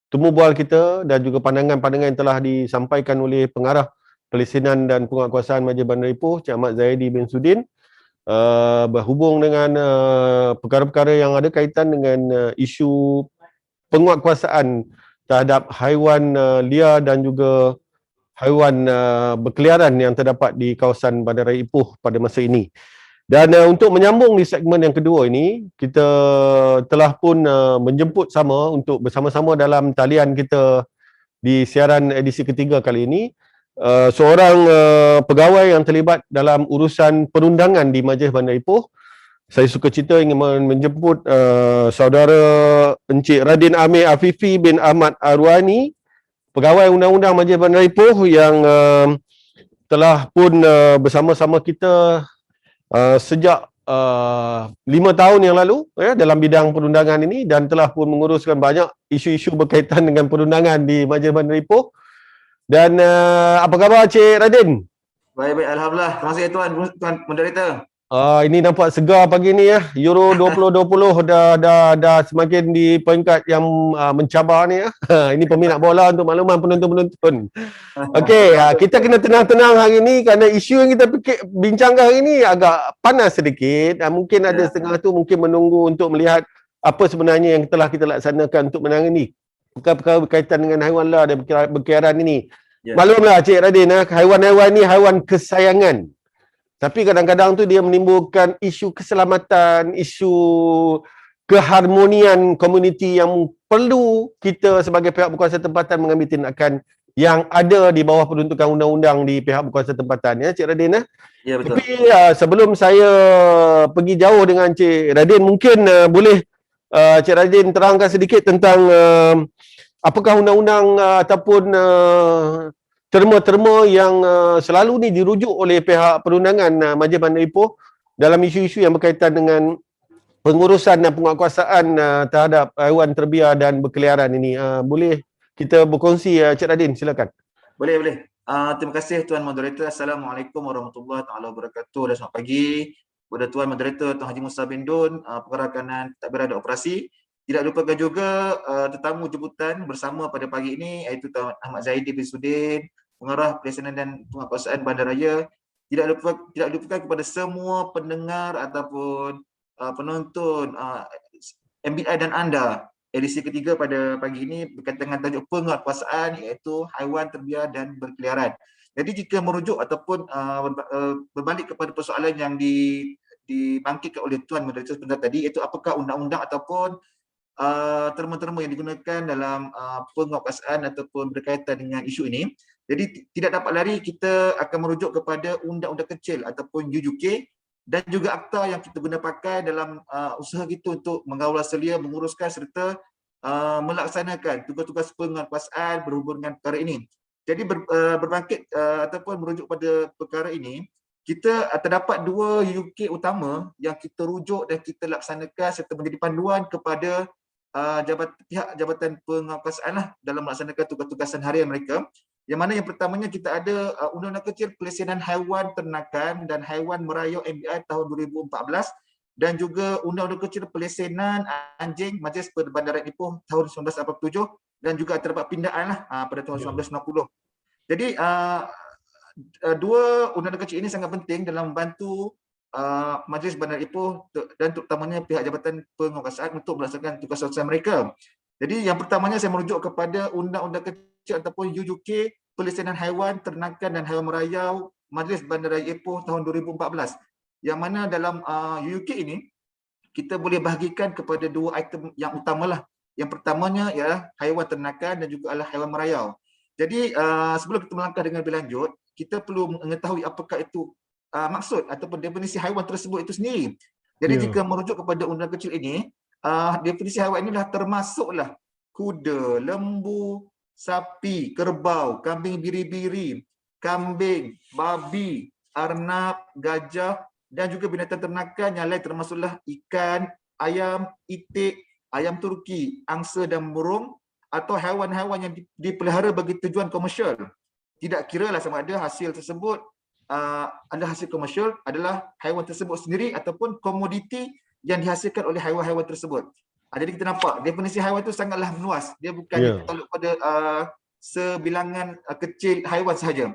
temu bual kita dan juga pandangan-pandangan yang telah disampaikan oleh pengarah Pelesinan dan Penguatkuasaan Majlis Bandar Ipoh, Cik Ahmad Zaidi bin Sudin, berhubung dengan perkara-perkara yang ada kaitan dengan isu penguatkuasaan terhadap haiwan liar dan juga haiwan berkeliaran yang terdapat di kawasan Bandaraya Ipoh pada masa ini. Dan untuk menyambung di segmen yang kedua ini, kita telah pun menjemput sama untuk bersama-sama dalam talian kita di siaran edisi ketiga kali ini, seorang pegawai yang terlibat dalam urusan perundangan di Majlis Bandar Ipoh. Saya suka cerita ingin menjemput saudara Encik Radin Amir Afifi bin Ahmad Arwani, pegawai undang-undang Majlis Bandar Ipoh yang telah pun bersama-sama kita sejak 5 tahun yang lalu dalam bidang perundangan ini dan telah pun menguruskan banyak isu-isu berkaitan dengan perundangan di Majlis Bandar Ipoh. Dan apa khabar Cik Radin? Baik, Alhamdulillah. Terima kasih Tuan Moderator. Ini nampak segar pagi ni ya. Euro 2020 dah semakin di peringkat yang mencabar ni ya. Ini peminat bola untuk makluman penonton-penonton. Okey, kita kena tenang-tenang hari ni kerana isu yang kita bincangkan hari ni agak panas sedikit. Mungkin ada setengah tu mungkin menunggu untuk melihat apa sebenarnya yang telah kita laksanakan untuk menangani perkara-perkara berkaitan dengan haiwan liar dan berkeliaran ini. Maklumlah Cik Radin, haiwan-haiwan ni haiwan kesayangan. Tapi kadang-kadang tu dia menimbulkan isu keselamatan, isu keharmonian komuniti yang perlu kita sebagai pihak berkuasa tempatan mengambil tindakan yang ada di bawah peruntukan undang-undang di pihak berkuasa tempatan ya Cik Radin. Ya, betul. Tapi sebelum saya pergi jauh dengan Cik Radin, mungkin boleh Cik Radin terangkan sedikit tentang apakah undang-undang ataupun terma-terma yang selalu ni dirujuk oleh pihak perundangan Majlis Bandar Ipoh dalam isu-isu yang berkaitan dengan pengurusan dan penguatkuasaan terhadap haiwan terbiar dan berkeliaran ini. Boleh kita berkongsi Cik Radin, silakan. Boleh. Terima kasih Tuan Moderator. Assalamualaikum warahmatullahi wabarakatuh dan selamat pagi kepada Tuan Moderator Tuan Haji Musa bin Dun, Pengarah Kanan Tadbir dan Operasi. Tidak lupakan juga tetamu jemputan bersama pada pagi ini iaitu Tuan Ahmad Zaidi bin Sudin, Pengarah Pelaksanaan dan Penguatkuasaan Bandaraya. Tidak lupakan kepada semua pendengar ataupun penonton MBI dan anda. Edisi ketiga pada pagi ini berkaitan dengan tajuk penguatkuasaan iaitu haiwan terbiar dan berkeliaran. Jadi jika merujuk ataupun berbalik kepada persoalan yang dibangkitkan oleh Tuan Moderator sebentar tadi, iaitu apakah undang-undang ataupun terma-terma yang digunakan dalam penguatkuasaan ataupun berkaitan dengan isu ini. Jadi tidak dapat lari kita akan merujuk kepada undang-undang kecil ataupun UUK dan juga akta yang kita guna pakai dalam usaha kita untuk mengawal selia, menguruskan serta melaksanakan tugas-tugas penguatkuasaan berhubung dengan perkara ini. Jadi berbangkit ataupun merujuk pada perkara ini, kita terdapat dua UUK utama yang kita rujuk dan kita laksanakan serta menjadi panduan kepada pihak Jabatan Penguatkuasaan dalam melaksanakan tugas-tugasan harian mereka. Yang mana yang pertamanya kita ada Undang-Undang Kecil Pelaksanaan Haiwan Ternakan dan Haiwan Merayau MBI tahun 2014 dan juga Undang-Undang Kecil Pelaksanaan Anjing Majlis Perbandaran Ipoh tahun 1987 dan juga terdapat pindaan pada tahun 1990. Jadi dua undang-undang kecil ini sangat penting dalam membantu Majlis Bandar Ipoh dan terutamanya pihak Jabatan Penguatkuasaan untuk melaksanakan tugas-tugas mereka. Jadi yang pertamanya saya merujuk kepada Undang-Undang Kecil ataupun UUK Pelaksanaan Haiwan Ternakan dan Haiwan Merayau Majlis Bandaraya Ipoh tahun 2014. Yang mana dalam UUK ini kita boleh bahagikan kepada dua item yang utamalah. Yang pertamanya ialah haiwan ternakan dan juga adalah haiwan merayau. Jadi sebelum kita melangkah dengan lebih lanjut, kita perlu mengetahui apakah itu maksud ataupun definisi haiwan tersebut itu sendiri. Jadi jika merujuk kepada undang kecil ini, definisi haiwan inilah termasuklah kuda, lembu, sapi, kerbau, kambing biri-biri, kambing, babi, arnab, gajah dan juga binatang ternakan yang lain termasuklah ikan, ayam, itik, ayam Turki, angsa dan burung atau haiwan-haiwan yang dipelihara bagi tujuan komersial. Tidak kiralah sama ada hasil tersebut adalah hasil komersial, adalah haiwan tersebut sendiri ataupun komoditi yang dihasilkan oleh haiwan-haiwan tersebut. Jadi kita nampak definisi haiwan itu sangatlah meluas. Dia bukan tertakluk pada sebilangan kecil haiwan sahaja.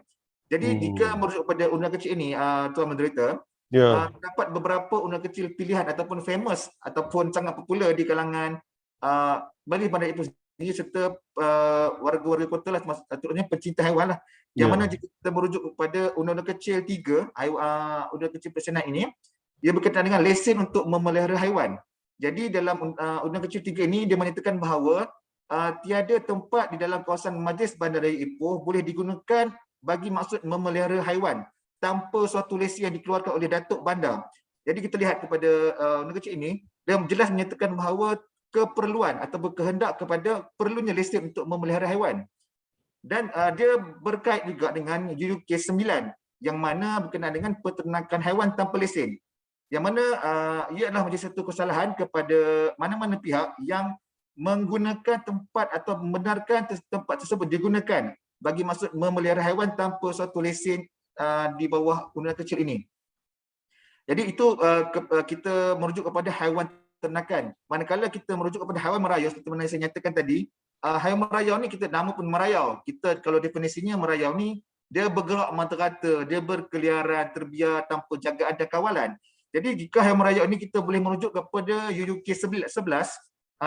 Jadi jika merujuk pada undang kecil ini, Tuan Moderator, terdapat beberapa undang kecil pilihan ataupun famous ataupun sangat popular di kalangan Majlis Bandar Ipoh sendiri serta warga-warga kota lah, terutama pencinta haiwan lah. Yang mana jika kita merujuk kepada Undang-Undang Kecil 3, Undang-Undang Kecil Pelaksanaan ini, dia berkaitan dengan lesen untuk memelihara haiwan. Jadi dalam Undang-Undang Kecil 3 ini, dia menyatakan bahawa tiada tempat di dalam kawasan Majlis Bandaraya Ipoh boleh digunakan bagi maksud memelihara haiwan tanpa suatu lesen yang dikeluarkan oleh Datuk Bandar. Jadi kita lihat kepada Undang Kecil ini, dia jelas menyatakan bahawa keperluan atau berkehendak kepada perlunya lesen untuk memelihara haiwan. Dan dia berkait juga dengan UUK 9 yang mana berkenaan dengan peternakan haiwan tanpa lesen. yang mana ia adalah menjadi satu kesalahan kepada mana-mana pihak yang menggunakan tempat atau membenarkan tempat tersebut digunakan bagi maksud memelihara haiwan tanpa suatu lesen di bawah undang kecil ini. Jadi itu kita merujuk kepada haiwan ternakan. Manakala kita merujuk kepada haiwan merayau seperti mana saya nyatakan tadi, haiwan merayau ni kita nama pun merayau. Kita kalau definisinya merayau ni dia bergerak merata-rata, dia berkeliaran, terbiar tanpa jagaan dan kawalan. Jadi jika haiwan merayau ni kita boleh merujuk kepada UUK 11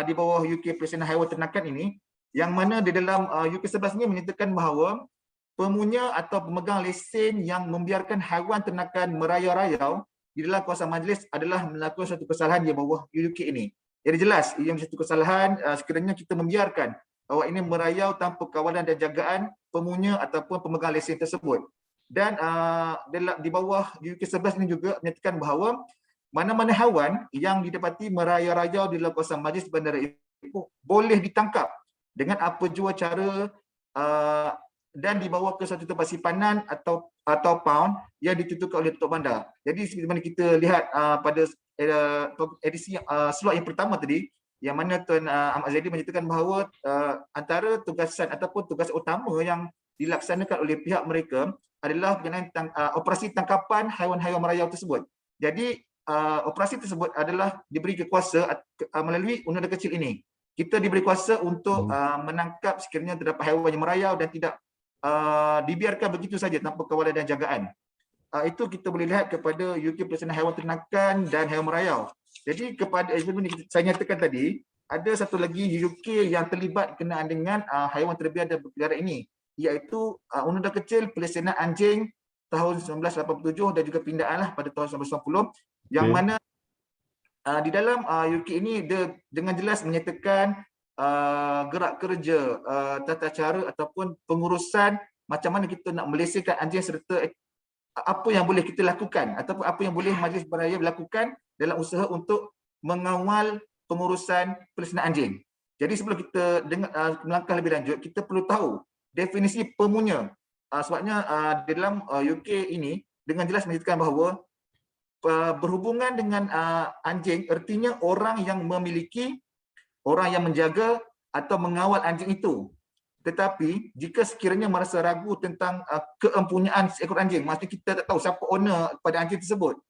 di bawah UK Pelaksanaan Haiwan Ternakan ini, yang mana di dalam UK 11 ini menyatakan bahawa pemunya atau pemegang lesen yang membiarkan haiwan ternakan merayau-rayau di dalam kawasan majlis adalah melakukan suatu kesalahan di bawah UK ini. Jadi jelas ia menjadi satu kesalahan sekiranya kita membiarkan bahawa ini merayau tanpa kawalan dan jagaan pemunya ataupun pemegang lesen tersebut. Dan di bawah UK 11 ini juga menyatakan bahawa mana-mana haiwan yang didapati merayau-rayau di dalam kawasan majlis bandara Ipoh boleh ditangkap dengan apa jua cara dan dibawa ke suatu tempat simpanan atau pound yang ditentukan oleh Datuk Bandar. Jadi seperti mana kita lihat pada edisi slot yang pertama tadi, yang mana Tuan Ahmad Zaidi menyatakan bahawa antara tugasan ataupun tugas utama yang dilaksanakan oleh pihak mereka adalah berkenaan operasi tangkapan haiwan-haiwan merayau tersebut. Jadi operasi tersebut adalah diberi kuasa melalui undang-undang kecil ini. Kita diberi kuasa untuk menangkap sekiranya terdapat haiwan yang merayau dan tidak dibiarkan begitu saja tanpa kawalan dan jagaan. Itu kita boleh lihat kepada UK Pelaksanaan Haiwan Ternakan dan Haiwan Merayau. Jadi kepada seperti saya nyatakan tadi, ada satu lagi UK yang terlibat berkenaan dengan haiwan terbiar dan berkeliaran ini, iaitu Undang-Undang Kecil Pelaksanaan Anjing tahun 1987 dan juga pindaanlah pada tahun 1990, yang mana di dalam UK ini dia dengan jelas menyatakan gerak kerja, tata cara ataupun pengurusan macam mana kita nak melesenkan anjing serta apa yang boleh kita lakukan ataupun apa yang boleh Majlis Beraya lakukan dalam usaha untuk mengawal pengurusan pelaksanaan anjing. Jadi sebelum kita melangkah lebih lanjut, kita perlu tahu definisi pemunya. Sebabnya dalam UK ini dengan jelas menyatakan bahawa berhubungan dengan anjing artinya orang yang memiliki, orang yang menjaga atau mengawal anjing itu. Tetapi jika sekiranya merasa ragu tentang keempunyaan seekor anjing, maksudnya kita tak tahu siapa owner pada anjing tersebut,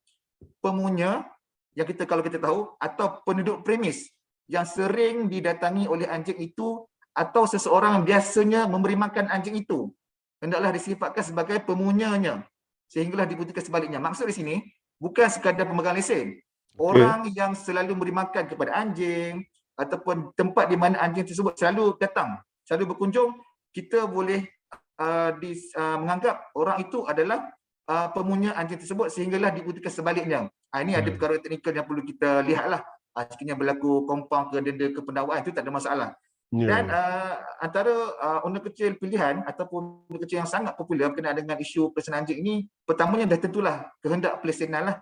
pemunya yang kalau kita tahu atau penduduk premis yang sering didatangi oleh anjing itu atau seseorang yang biasanya memberi makan anjing itu hendaklah disifatkan sebagai pemunyanya sehinggalah dibuktikan sebaliknya. Maksud di sini bukan sekadar pemegang lesen. Orang yang selalu memberi makan kepada anjing ataupun tempat di mana anjing tersebut selalu datang, selalu berkunjung, kita boleh menganggap orang itu adalah pemunya anjing tersebut sehinggalah dibuktikan sebaliknya. Ini ada perkara teknikal yang perlu kita lihatlah. Sekiranya berlaku kompaun ke denda ke pendakwaan itu tak ada masalah. Dan antara undang kecil pilihan ataupun undang kecil yang sangat popular berkenaan dengan isu pelaksanaan anjing ini, pertamanya dah tentulah kehendak pelaksanaan lah.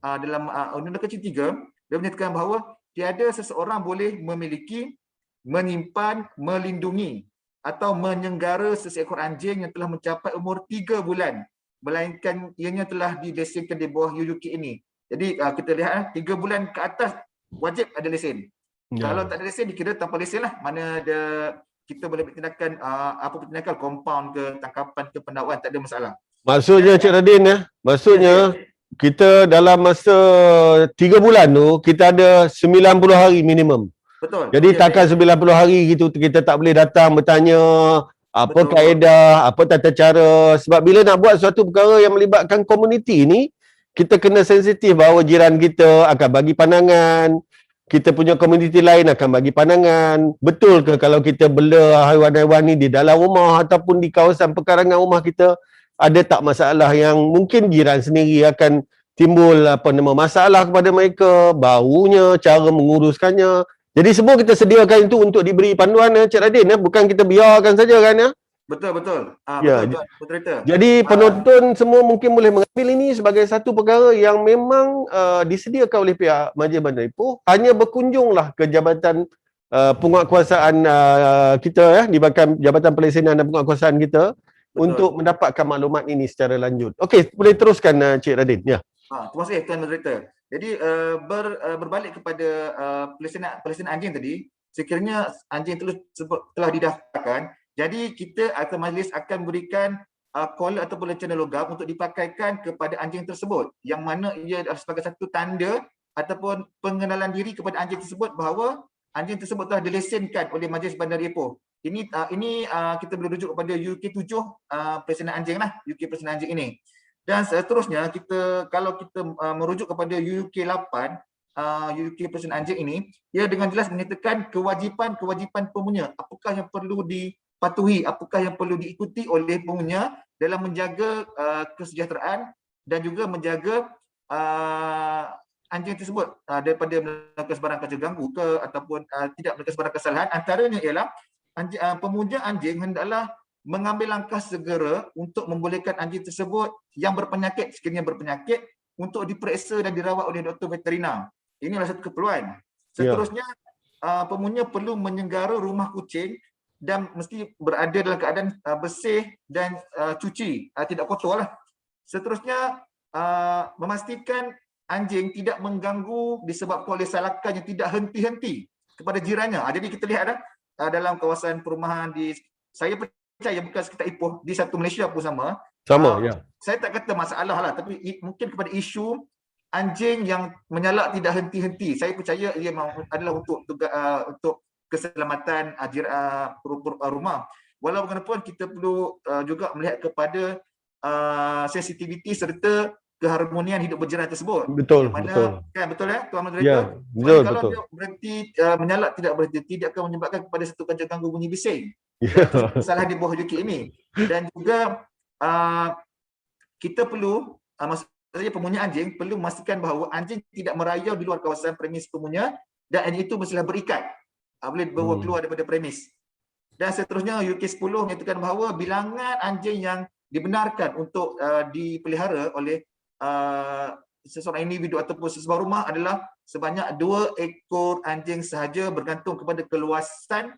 Dalam undang kecil 3, dia menyatakan bahawa tiada seseorang boleh memiliki, menyimpan, melindungi atau menyenggara seekor anjing yang telah mencapai umur 3 bulan, melainkan ianya telah dilesenkan di bawah UUK ini. Jadi kita lihat 3 bulan ke atas wajib ada lesen. Kalau tak ada lesen dikira tanpa lesen lah. Mana ada kita boleh bertindakan apa tindakan compound ke tangkapan ke pendakwaan, tak ada masalah. Maksudnya Cik Radin maksudnya kita dalam masa 3 bulan tu kita ada 90 hari minimum. Betul. Jadi takkan 90 hari gitu kita tak boleh datang bertanya apa kaedah, apa tata cara. Sebab bila nak buat suatu perkara yang melibatkan komuniti ni, kita kena sensitif bahawa jiran kita akan bagi pandangan, kita punya komuniti lain akan bagi pandangan. Betul ke kalau kita bela haiwan-haiwan ni di dalam rumah ataupun di kawasan pekarangan rumah kita, ada tak masalah yang mungkin jiran sendiri akan timbul masalah kepada mereka, baunya, cara menguruskannya. Jadi semua kita sediakan itu untuk diberi panduan Cik Radin, bukan kita biarkan saja kan ya. Betul. Betul. Jadi penonton semua mungkin boleh mengambil ini sebagai satu perkara yang memang disediakan oleh pihak Majlis Bandar Ipoh. Hanya berkunjunglah ke jabatan penguatkuasaan kita di belakang Jabatan Pelaksanaan dan Penguatkuasaan kita. Betul. Untuk mendapatkan maklumat ini secara lanjut. Okey, boleh teruskan Cik Radin. Ya. Terima kasih Tuan Moderator. Jadi berbalik kepada pelaksanaan anjing tadi, sekiranya anjing telah didaftarkan, jadi kita atau majlis akan berikan collar ataupun lencana logam untuk dipakaikan kepada anjing tersebut, yang mana ia adalah sebagai satu tanda ataupun pengenalan diri kepada anjing tersebut bahawa anjing tersebut telah dilesenkan oleh Majlis Bandar Ipoh. Ini kita boleh rujuk kepada UK 7 pelaksanaan anjing lah, UK pelaksanaan anjing ini. Dan seterusnya kalau kita merujuk kepada UK 8 UK pelaksanaan anjing ini, ia dengan jelas menyatakan kewajipan pemunya, apakah yang perlu dipatuhi, apakah yang perlu diikuti oleh pemunya dalam menjaga kesejahteraan dan juga menjaga anjing tersebut daripada melakukan sebarang kerja ganggu ke ataupun tidak melakukan sebarang kesalahan. Antaranya ialah pemuja anjing hendaklah mengambil langkah segera untuk membolehkan anjing tersebut yang berpenyakit, sekiranya berpenyakit, untuk diperiksa dan dirawat oleh doktor veterina. Ini adalah satu keperluan. Seterusnya, pemuja perlu menyenggara rumah kucing dan mesti berada dalam keadaan bersih dan cuci, tidak kotor lah. Seterusnya, memastikan anjing tidak mengganggu disebabkan oleh salakan yang tidak henti-henti kepada jirannya. Jadi kita lihat dalam kawasan perumahan saya percaya bukan sekitar Ipoh, di satu Malaysia pun sama. Ya. Saya tak kata masalah lah, tapi mungkin kepada isu anjing yang menyalak tidak henti-henti, saya percaya ia adalah untuk keselamatan rumah. Walaupun bagaimanapun kita perlu juga melihat kepada sensitiviti serta keharmonian hidup berjiran tersebut. Betul. Kan betul Tuan Moderator? Ya, betul. Kalau dia berhenti menyalak tidak berhenti, tidak akan menyebabkan kepada satu kerja ganggu bunyi bising. Salah di bawah UK ini. Dan juga kita perlu maksudnya pemunya anjing perlu memastikan bahawa anjing tidak merayau di luar kawasan premis pemunya dan anjing itu mestilah berikat. Boleh bawa keluar daripada premis. Dan seterusnya UK 10 menyatakan bahawa bilangan anjing yang dibenarkan untuk dipelihara oleh seseorang individu ataupun sesebuah rumah adalah sebanyak 2 ekor anjing sahaja, bergantung kepada keluasan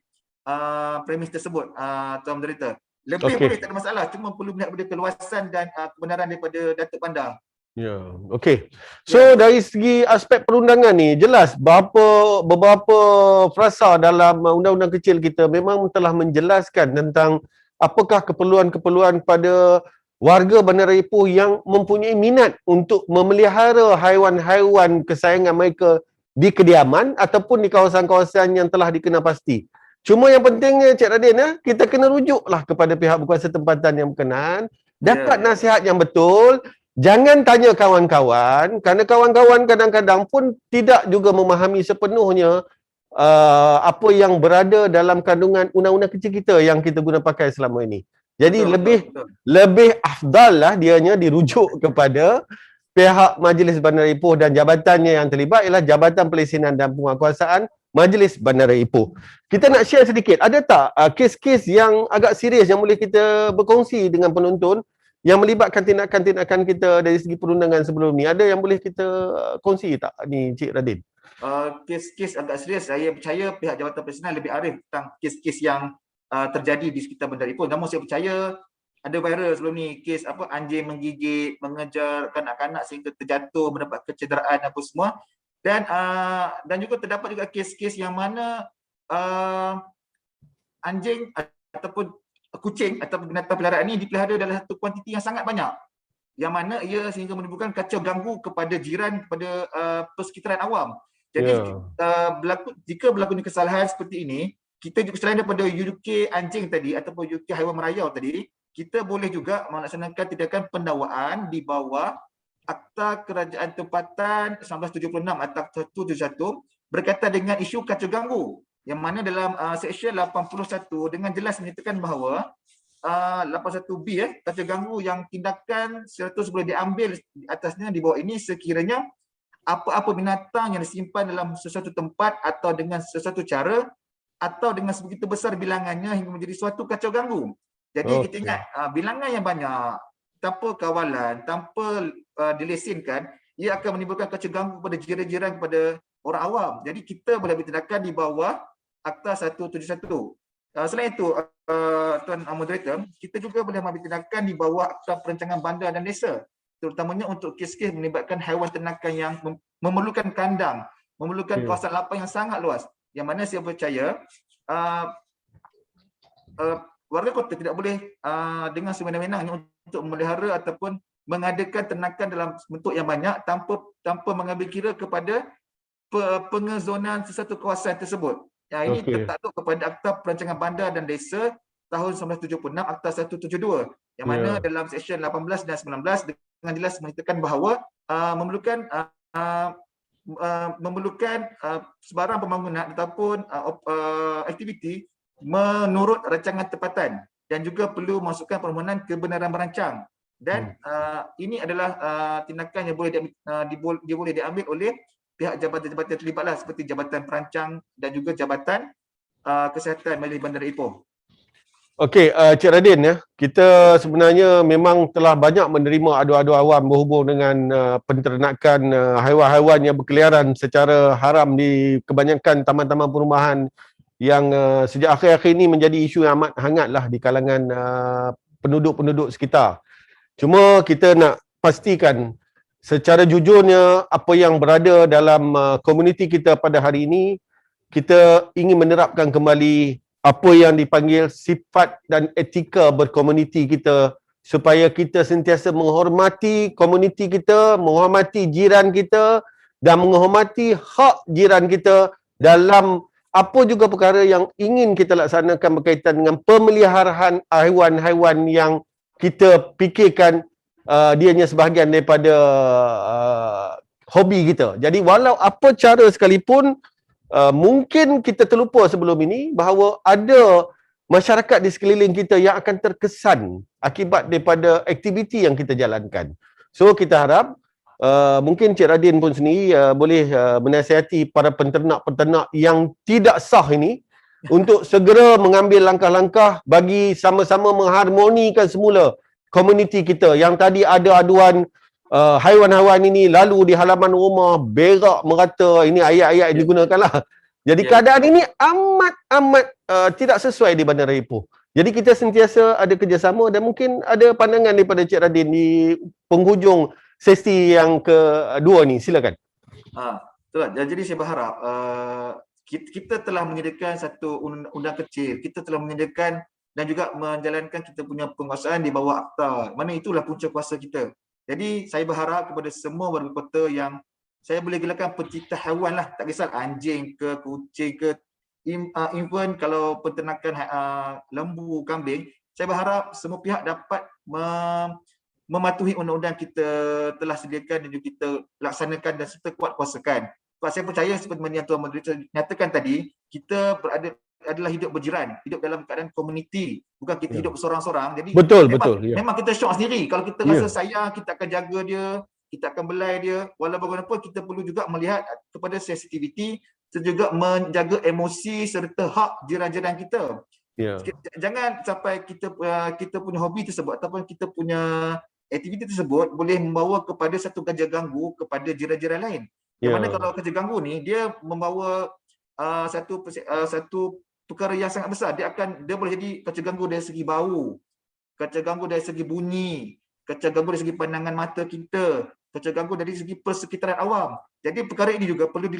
premis tersebut. Tuan Moderator, lebih boleh tak ada masalah, cuma perlu melihat pada keluasan dan kebenaran daripada Datuk Bandar. Ya, okey. So dari segi aspek perundangan ni jelas beberapa frasa dalam undang-undang kecil kita memang telah menjelaskan tentang apakah keperluan-keperluan pada warga Bandar Raya Ipoh yang mempunyai minat untuk memelihara haiwan-haiwan kesayangan mereka di kediaman ataupun di kawasan-kawasan yang telah dikenal pasti. Cuma yang pentingnya Cik Radin, kita kena rujuklah kepada pihak berkuasa tempatan yang berkenaan, dapat nasihat yang betul, jangan tanya kawan-kawan, kerana kawan-kawan kadang-kadang pun tidak juga memahami sepenuhnya apa yang berada dalam kandungan undang-undang kecil kita yang kita guna pakai selama ini. Jadi lebih afdal lah dianya dirujuk kepada pihak Majlis Bandar Ipoh dan jabatannya yang terlibat ialah Jabatan Pelesenan dan Penguatkuasaan Majlis Bandar Ipoh. Kita nak share sedikit, ada tak kes-kes yang agak serius yang boleh kita berkongsi dengan penonton yang melibatkan tindakan-tindakan kita dari segi perundangan sebelum ni? Ada yang boleh kita kongsi tak ni Cik Radin? Kes-kes agak serius, saya percaya pihak Jabatan Pelesenan lebih arif tentang kes-kes yang terjadi di sekitar Bandar Ipoh. Namun saya percaya ada viral sebelum ni kes anjing menggigit, mengejar kanak-kanak sehingga terjatuh, mendapat kecederaan apa semua. Dan juga terdapat juga kes-kes yang mana anjing ataupun kucing atau binatang peliharaan ini dipelihara dalam satu kuantiti yang sangat banyak, yang mana ia sehingga menimbulkan kacau ganggu kepada jiran, kepada persekitaran awam. Jadi jika berlaku kesalahan seperti ini, kita juga selain daripada UK anjing tadi ataupun UK haiwan merayau tadi, kita boleh juga melaksanakan tindakan pendakwaan di bawah Akta Kerajaan Tempatan 1976 atau 171 berkaitan dengan isu kacau ganggu, yang mana dalam seksyen 81 dengan jelas menyatakan bahawa 81B kacau ganggu yang tindakan 100 boleh diambil atasnya di bawah ini sekiranya apa-apa binatang yang disimpan dalam sesuatu tempat atau dengan sesuatu cara atau dengan sebegitu besar bilangannya hingga menjadi suatu kacau ganggu. Jadi kita ingat bilangan yang banyak tanpa kawalan, tanpa dilesenkan, ia akan menimbulkan kacau ganggu kepada jiran-jiran, kepada orang awam. Jadi kita boleh ambil tindakan di bawah Akta 171. Selain itu, Tuan Moderator, kita juga boleh ambil tindakan di bawah Akta Perancangan Bandar dan Desa, terutamanya untuk kes-kes melibatkan haiwan ternakan yang memerlukan kandang, memerlukan kawasan lapang yang sangat luas. Yang mana saya percaya warga kota tidak boleh dengan sewenang-wenangnya untuk memelihara ataupun mengadakan ternakan dalam bentuk yang banyak tanpa mengambil kira kepada pengezonan sesuatu kawasan tersebut. Ini tertakluk kepada Akta Perancangan Bandar dan Desa tahun 1976, Akta 172, yang mana dalam seksyen 18 dan 19 dengan jelas menyatakan bahawa memerlukan sebarang pembangunan ataupun aktiviti menurut rancangan tempatan dan juga perlu masukkan permohonan kebenaran merancang. Dan ini adalah tindakan yang boleh diambil oleh pihak jabatan-jabatan terlibatlah seperti Jabatan Perancang dan juga Jabatan Kesihatan Majlis Bandar Ipoh. Okey, Cik Radin ya, kita sebenarnya memang telah banyak menerima adu-adu awam berhubung dengan penternakan haiwan-haiwan yang berkeliaran secara haram di kebanyakan taman-taman perumahan yang sejak akhir-akhir ini menjadi isu yang amat hangatlah di kalangan penduduk-penduduk sekitar. Cuma kita nak pastikan secara jujurnya apa yang berada dalam komuniti kita pada hari ini, kita ingin menerapkan kembali apa yang dipanggil sifat dan etika berkomuniti kita supaya kita sentiasa menghormati komuniti kita, menghormati jiran kita dan menghormati hak jiran kita dalam apa juga perkara yang ingin kita laksanakan berkaitan dengan pemeliharaan haiwan-haiwan yang kita fikirkan dianya sebahagian daripada hobi kita. Jadi walau apa cara sekalipun, mungkin kita terlupa sebelum ini bahawa ada masyarakat di sekeliling kita yang akan terkesan akibat daripada aktiviti yang kita jalankan. So kita harap mungkin Cik Radin pun sendiri boleh menasihati para penternak-penternak yang tidak sah ini untuk segera mengambil langkah-langkah bagi sama-sama mengharmonikan semula komuniti kita. Yang tadi ada aduan haiwan-haiwan ini lalu di halaman rumah berak merata, ini ayat-ayat yang digunakan lah. Jadi keadaan ini amat tidak sesuai di Bandar Raya Ipoh. Jadi kita sentiasa ada kerjasama dan mungkin ada pandangan daripada Cik Radin di penghujung sesi yang kedua ni, silakan. Betul. Jadi saya berharap kita telah menyediakan satu undang kecil, kita telah menyediakan dan juga menjalankan kita punya penguasaan di bawah akta, mana itulah punca kuasa kita. Jadi saya berharap kepada semua warga kota yang saya boleh gelakan pencinta haiwan lah, tak kisah anjing ke, kucing ke, even kalau penternakan lembu, kambing, saya berharap semua pihak dapat mematuhi undang-undang kita telah sediakan dan juga kita laksanakan dan serta kuat kuasakan. Sebab saya percaya seperti yang Tuan Menteri nyatakan tadi, kita adalah hidup berjiran, hidup dalam keadaan komuniti, bukan kita hidup seorang-seorang. Jadi memang kita syok sendiri. Kalau kita rasa sayang, kita akan jaga dia, kita akan belai dia. Walau bagaimanapun kita perlu juga melihat kepada sensitiviti dan juga menjaga emosi serta hak jiran-jiran kita. Jangan sampai kita punya hobi tersebut ataupun kita punya aktiviti tersebut boleh membawa kepada satu kerja ganggu kepada jiran-jiran lain. Yang mana kalau kerja ganggu ni dia membawa satu perkara yang sangat besar. Dia boleh jadi kerja ganggu dari segi bau, kerja ganggu dari segi bunyi, kerja ganggu dari segi pandangan mata kita, kerja ganggu dari segi persekitaran awam. Jadi perkara ini juga perlu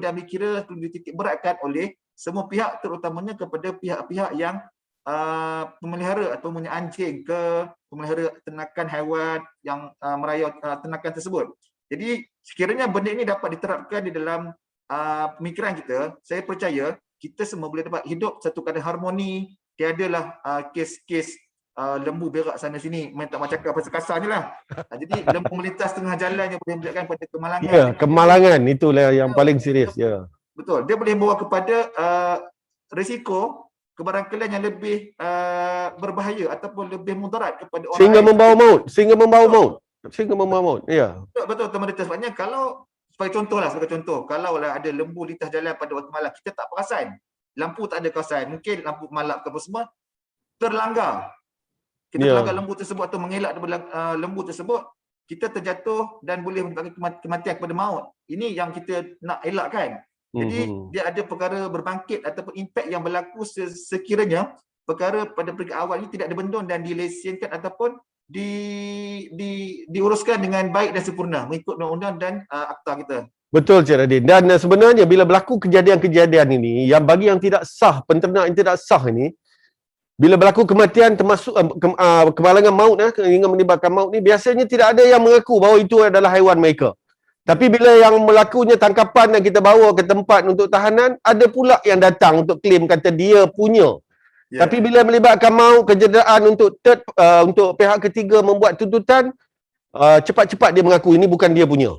diambil kira, perlu dititik beratkan oleh semua pihak, terutamanya kepada pihak-pihak yang pemelihara atau punya anjing ke, pemelihara ternakan haiwan yang merayau ternakan tersebut. Jadi sekiranya benda ini dapat diterapkan di dalam pemikiran kita, saya percaya kita semua boleh dapat hidup satu keadaan harmoni. Tiadalah kes-kes lembu berak sana sini, tak mahu cakap bahasa kasar je lah. Jadi lembu melintas tengah jalan yang boleh menyebabkan pada kemalangan. Kemalangan itulah yang paling serius. Betul, dia boleh membawa kepada risiko kebarangkalian yang lebih berbahaya ataupun lebih mudarat kepada orang sehingga lain. membawa maut. Ya. Betul, teman-teman. Sebabnya kalau sebagai contoh, kalau ada lembu lintas jalan pada waktu malam, kita tak perasan. Lampu tak ada kawasan, mungkin lampu malap ke apa semua terlanggar. Kita terlanggar lembu tersebut atau mengelak daripada lembu tersebut, kita terjatuh dan boleh menyebabkan kematian kepada maut. Ini yang kita nak elakkan. Jadi dia ada perkara berbangkit ataupun impak yang berlaku sekiranya perkara pada peringkat awal ini tidak dibendung dan dilesenkan ataupun diuruskan dengan baik dan sempurna mengikut undang-undang dan akta kita. Betul Cik Radin. Dan sebenarnya bila berlaku kejadian-kejadian ini, yang bagi yang tidak sah, penternak yang tidak sah ini, bila berlaku kematian termasuk kemalangan maut hingga menimbulkan maut ni, biasanya tidak ada yang mengaku bahawa itu adalah haiwan mereka. Tapi bila yang melakunya tangkapan dan kita bawa ke tempat untuk tahanan, ada pula yang datang untuk klaim kata dia punya. Ya. Tapi bila melibatkan maut, kecederaan untuk untuk pihak ketiga membuat tuntutan, cepat-cepat dia mengaku ini bukan dia punya.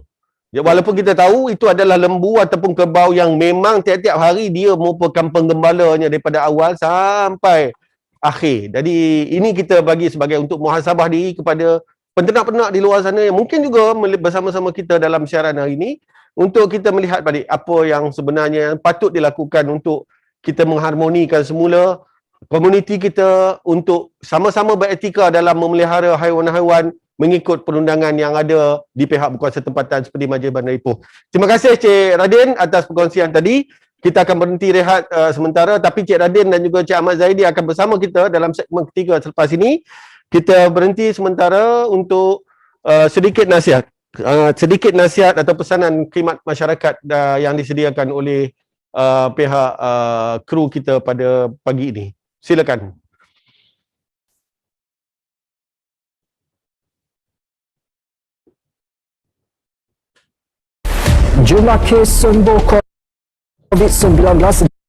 Ya, walaupun kita tahu itu adalah lembu ataupun kerbau yang memang tiap-tiap hari dia merupakan penggembalanya daripada awal sampai akhir. Jadi ini kita bagi sebagai untuk muhasabah diri kepada penternak-penternak di luar sana yang mungkin juga bersama-sama kita dalam siaran hari ini untuk kita melihat balik apa yang sebenarnya patut dilakukan untuk kita mengharmonikan semula komuniti kita untuk sama-sama beretika dalam memelihara haiwan-haiwan mengikut perundangan yang ada di pihak berkuasa tempatan seperti Majlis Bandar Ipoh. Terima kasih Cik Radin atas perkongsian tadi. Kita akan berhenti rehat sementara, tapi Cik Radin dan juga Cik Ahmad Zaidi akan bersama kita dalam segmen ketiga selepas ini. Kita berhenti sementara untuk sedikit nasihat atau pesanan khidmat masyarakat yang disediakan oleh pihak kru kita pada pagi ini. Silakan. Jumlah kes sembuh COVID-19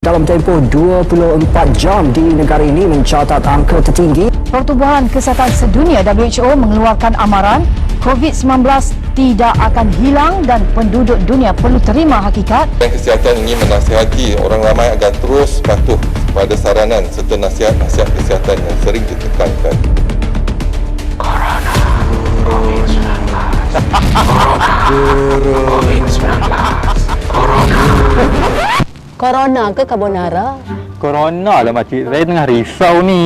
dalam tempoh 24 jam di negara ini mencatat angka tertinggi. Pertubuhan Kesihatan Sedunia WHO mengeluarkan amaran COVID-19 tidak akan hilang dan penduduk dunia perlu terima hakikat. Kementerian Kesihatan ingin menasihati orang ramai agar terus patuh pada saranan serta nasihat-nasihat kesihatan yang sering ditekankan. Corona ke carbonara? Corona lah makcik, saya tengah risau ni.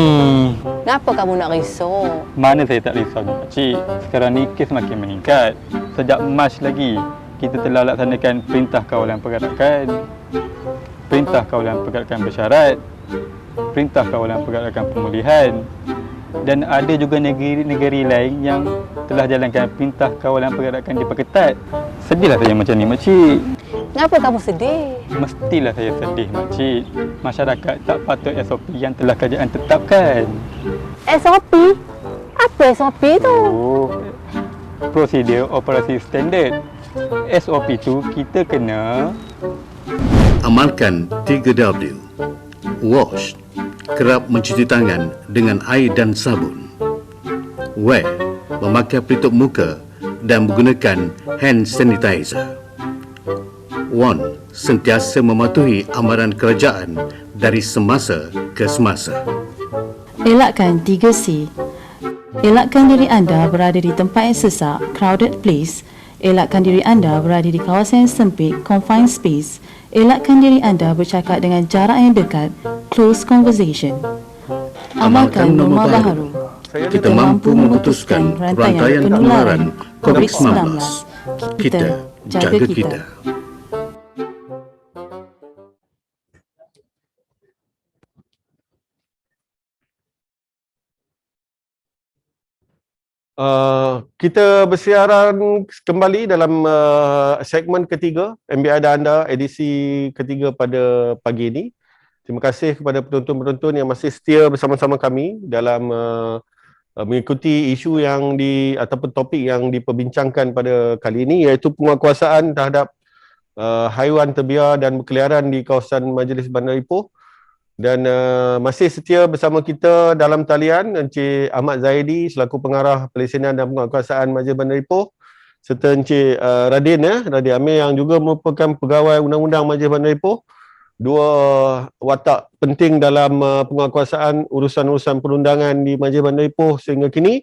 Kenapa kamu nak risau? Mana saya tak risau ni makcik. Sekarang ni kes makin meningkat. Sejak Mac lagi, kita telah laksanakan perintah kawalan pergerakan, perintah kawalan pergerakan bersyarat, perintah kawalan pergerakan pemulihan. Dan ada juga negeri-negeri lain yang telah jalankan perintah kawalan pergerakan diperketat. Sedihlah saya macam ni makcik. Kenapa kamu sedih? Mestilah saya sedih makcik. Masyarakat tak patut SOP yang telah kerajaan tetapkan. SOP? Apa SOP tu? Oh, prosedur operasi standard. SOP tu kita kena amalkan 3W. Wash, kerap mencuci tangan dengan air dan sabun. Wear, memakai pelitup muka dan menggunakan hand sanitizer. One, sentiasa mematuhi amaran kerajaan dari semasa ke semasa. Elakkan 3C. Elakkan diri anda berada di tempat yang sesak, crowded place. Elakkan diri anda berada di kawasan yang sempit, confined space. Elakkan diri anda bercakap dengan jarak yang dekat, close conversation. Amalkan norma baharu. Kita mampu memutuskan rantaian penularan COVID-19. Kita jaga kita. Kita bersiaran kembali dalam segmen ketiga MBI dan anda edisi ketiga pada pagi ini. Terima kasih kepada penonton-penonton yang masih setia bersama-sama kami dalam mengikuti isu yang ataupun topik yang diperbincangkan pada kali ini, iaitu penguatkuasaan terhadap haiwan terbiar dan berkeliaran di kawasan Majlis Bandar Ipoh. Dan masih setia bersama kita dalam talian Encik Ahmad Zaidi selaku pengarah pelesinan dan penguatkuasaan Majlis Bandar Ipoh, serta Encik Radin Amir yang juga merupakan pegawai undang-undang Majlis Bandar Ipoh. Dua watak penting dalam penguatkuasaan urusan-urusan perundangan di Majlis Bandar Ipoh sehingga kini.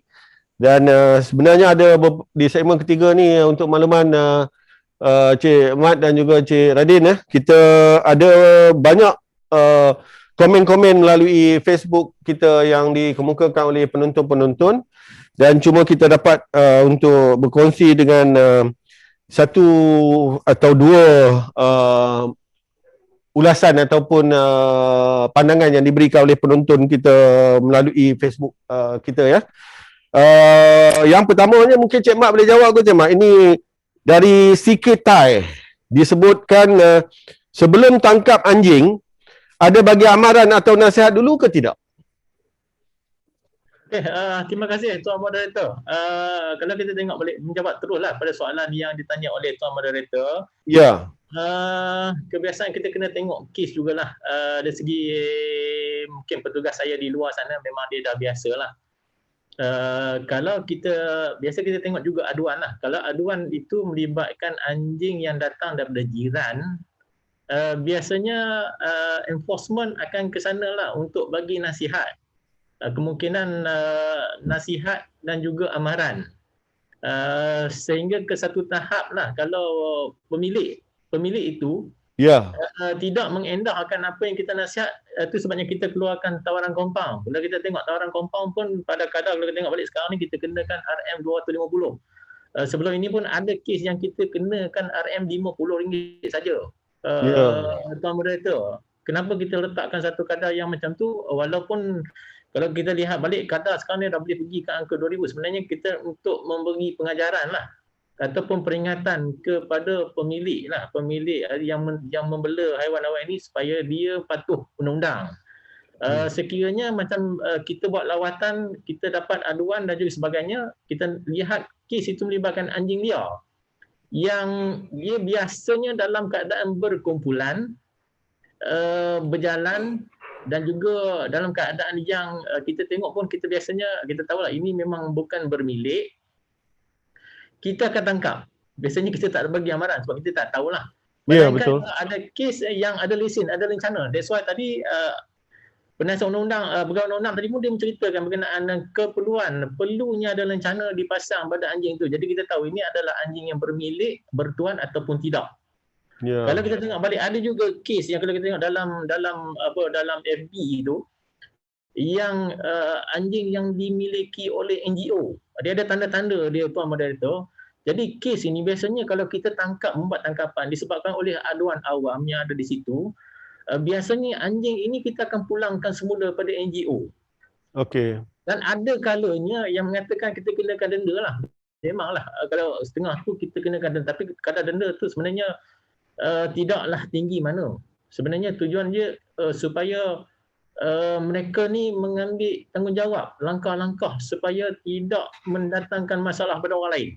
Dan sebenarnya ada di segmen ketiga ni untuk makluman Encik Ahmad dan juga Encik Radin, kita ada banyak komen-komen melalui Facebook kita yang dikemukakan oleh penonton-penonton, dan cuma kita dapat untuk berkongsi dengan satu atau dua ulasan ataupun pandangan yang diberikan oleh penonton kita melalui Facebook kita ya. Yang pertamanya mungkin Cik Mat boleh jawab ke Cik Mat? Ini dari CK Thai disebutkan sebelum tangkap anjing ada bagi amaran atau nasihat dulu ke tidak? Okay, terima kasih Tuan Moderator. Kalau kita tengok balik, menjawab teruslah pada soalan yang ditanya oleh Tuan Moderator. Ya. Kebiasaan kita kena tengok kes jugalah. Dari segi mungkin petugas saya di luar sana memang dia dah biasa lah. Kalau biasa kita tengok juga aduan lah. Kalau aduan itu melibatkan anjing yang datang daripada jiran, biasanya enforcement akan ke sana lah untuk bagi nasihat. Kemungkinan nasihat dan juga amaran, sehingga ke satu tahap lah kalau pemilik itu tidak mengendahkan apa yang kita nasihat. Itu sebabnya kita keluarkan tawaran kompaun. Kalau kita tengok tawaran kompaun pun pada kadar, kalau kita tengok balik sekarang ni, kita kenakan RM250. Sebelum ini pun ada kes yang kita kenakan RM50 saja. Tuan Moderator, kenapa kita letakkan satu kadar yang macam tu? Walaupun kalau kita lihat balik kadar sekarang ni dah boleh pergi ke angka 2,000. Sebenarnya kita untuk memberi pengajaran lah ataupun peringatan kepada pemilik lah, pemilik yang membela haiwan-haiwan ini supaya dia patuh undang-undang. Sekiranya macam kita buat lawatan, kita dapat aduan dan juga sebagainya, kita lihat kes itu melibatkan anjing liar yang dia biasanya dalam keadaan berkumpulan, berjalan, dan juga dalam keadaan yang kita tengok pun kita biasanya kita tahulah ini memang bukan bermilik, kita akan tangkap. Biasanya kita tak bagi amaran sebab kita tak tahulah. Betul. Ada kes yang ada lesen, ada rencana. That's why tadi penasihat undang-undang, pegawai undang-undang tadi pun dia menceritakan berkenaan perlunya ada rencana dipasang pada anjing itu. Jadi kita tahu ini adalah anjing yang bermilik, bertuan ataupun tidak. Kalau kita tengok balik, ada juga kes yang kalau kita tengok dalam FB itu, yang anjing yang dimiliki oleh NGO. Dia ada tanda-tanda dia, Tuan Moderator. Jadi kes ini biasanya kalau kita membuat tangkapan disebabkan oleh aduan awam yang ada di situ, biasanya anjing ini kita akan pulangkan semula pada NGO. Okey. Dan ada kalanya yang mengatakan kita kenakan denda lah. Memanglah kalau setengah tu kita kenakan denda, tapi kadar denda tu sebenarnya tidaklah tinggi mana. Sebenarnya tujuan dia supaya mereka ni mengambil tanggungjawab, langkah-langkah supaya tidak mendatangkan masalah pada orang lain.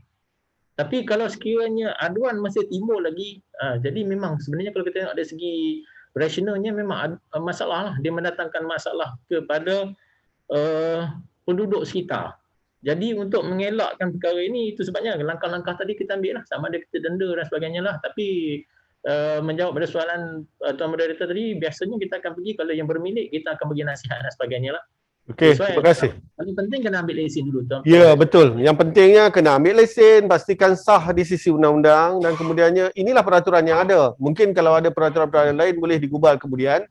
Tapi kalau sekiranya aduan masih timbul lagi, jadi memang sebenarnya kalau kita tengok dari segi rasionalnya memang masalah lah. Dia mendatangkan masalah kepada penduduk sekitar. Jadi untuk mengelakkan perkara ini, itu sebabnya langkah-langkah tadi kita ambil lah, sama ada kita denda dan sebagainya lah. Tapi menjawab pada soalan Tuan Moderator tadi, biasanya kita akan pergi, kalau yang bermilik kita akan bagi nasihat dan sebagainya lah. Okey, terima kasih. Paling penting kena ambil lesen dulu, Tuan. Ya, betul. Yang pentingnya kena ambil lesen, pastikan sah di sisi undang-undang, dan kemudiannya inilah peraturan yang ada. Mungkin kalau ada peraturan-peraturan lain boleh digubal kemudian.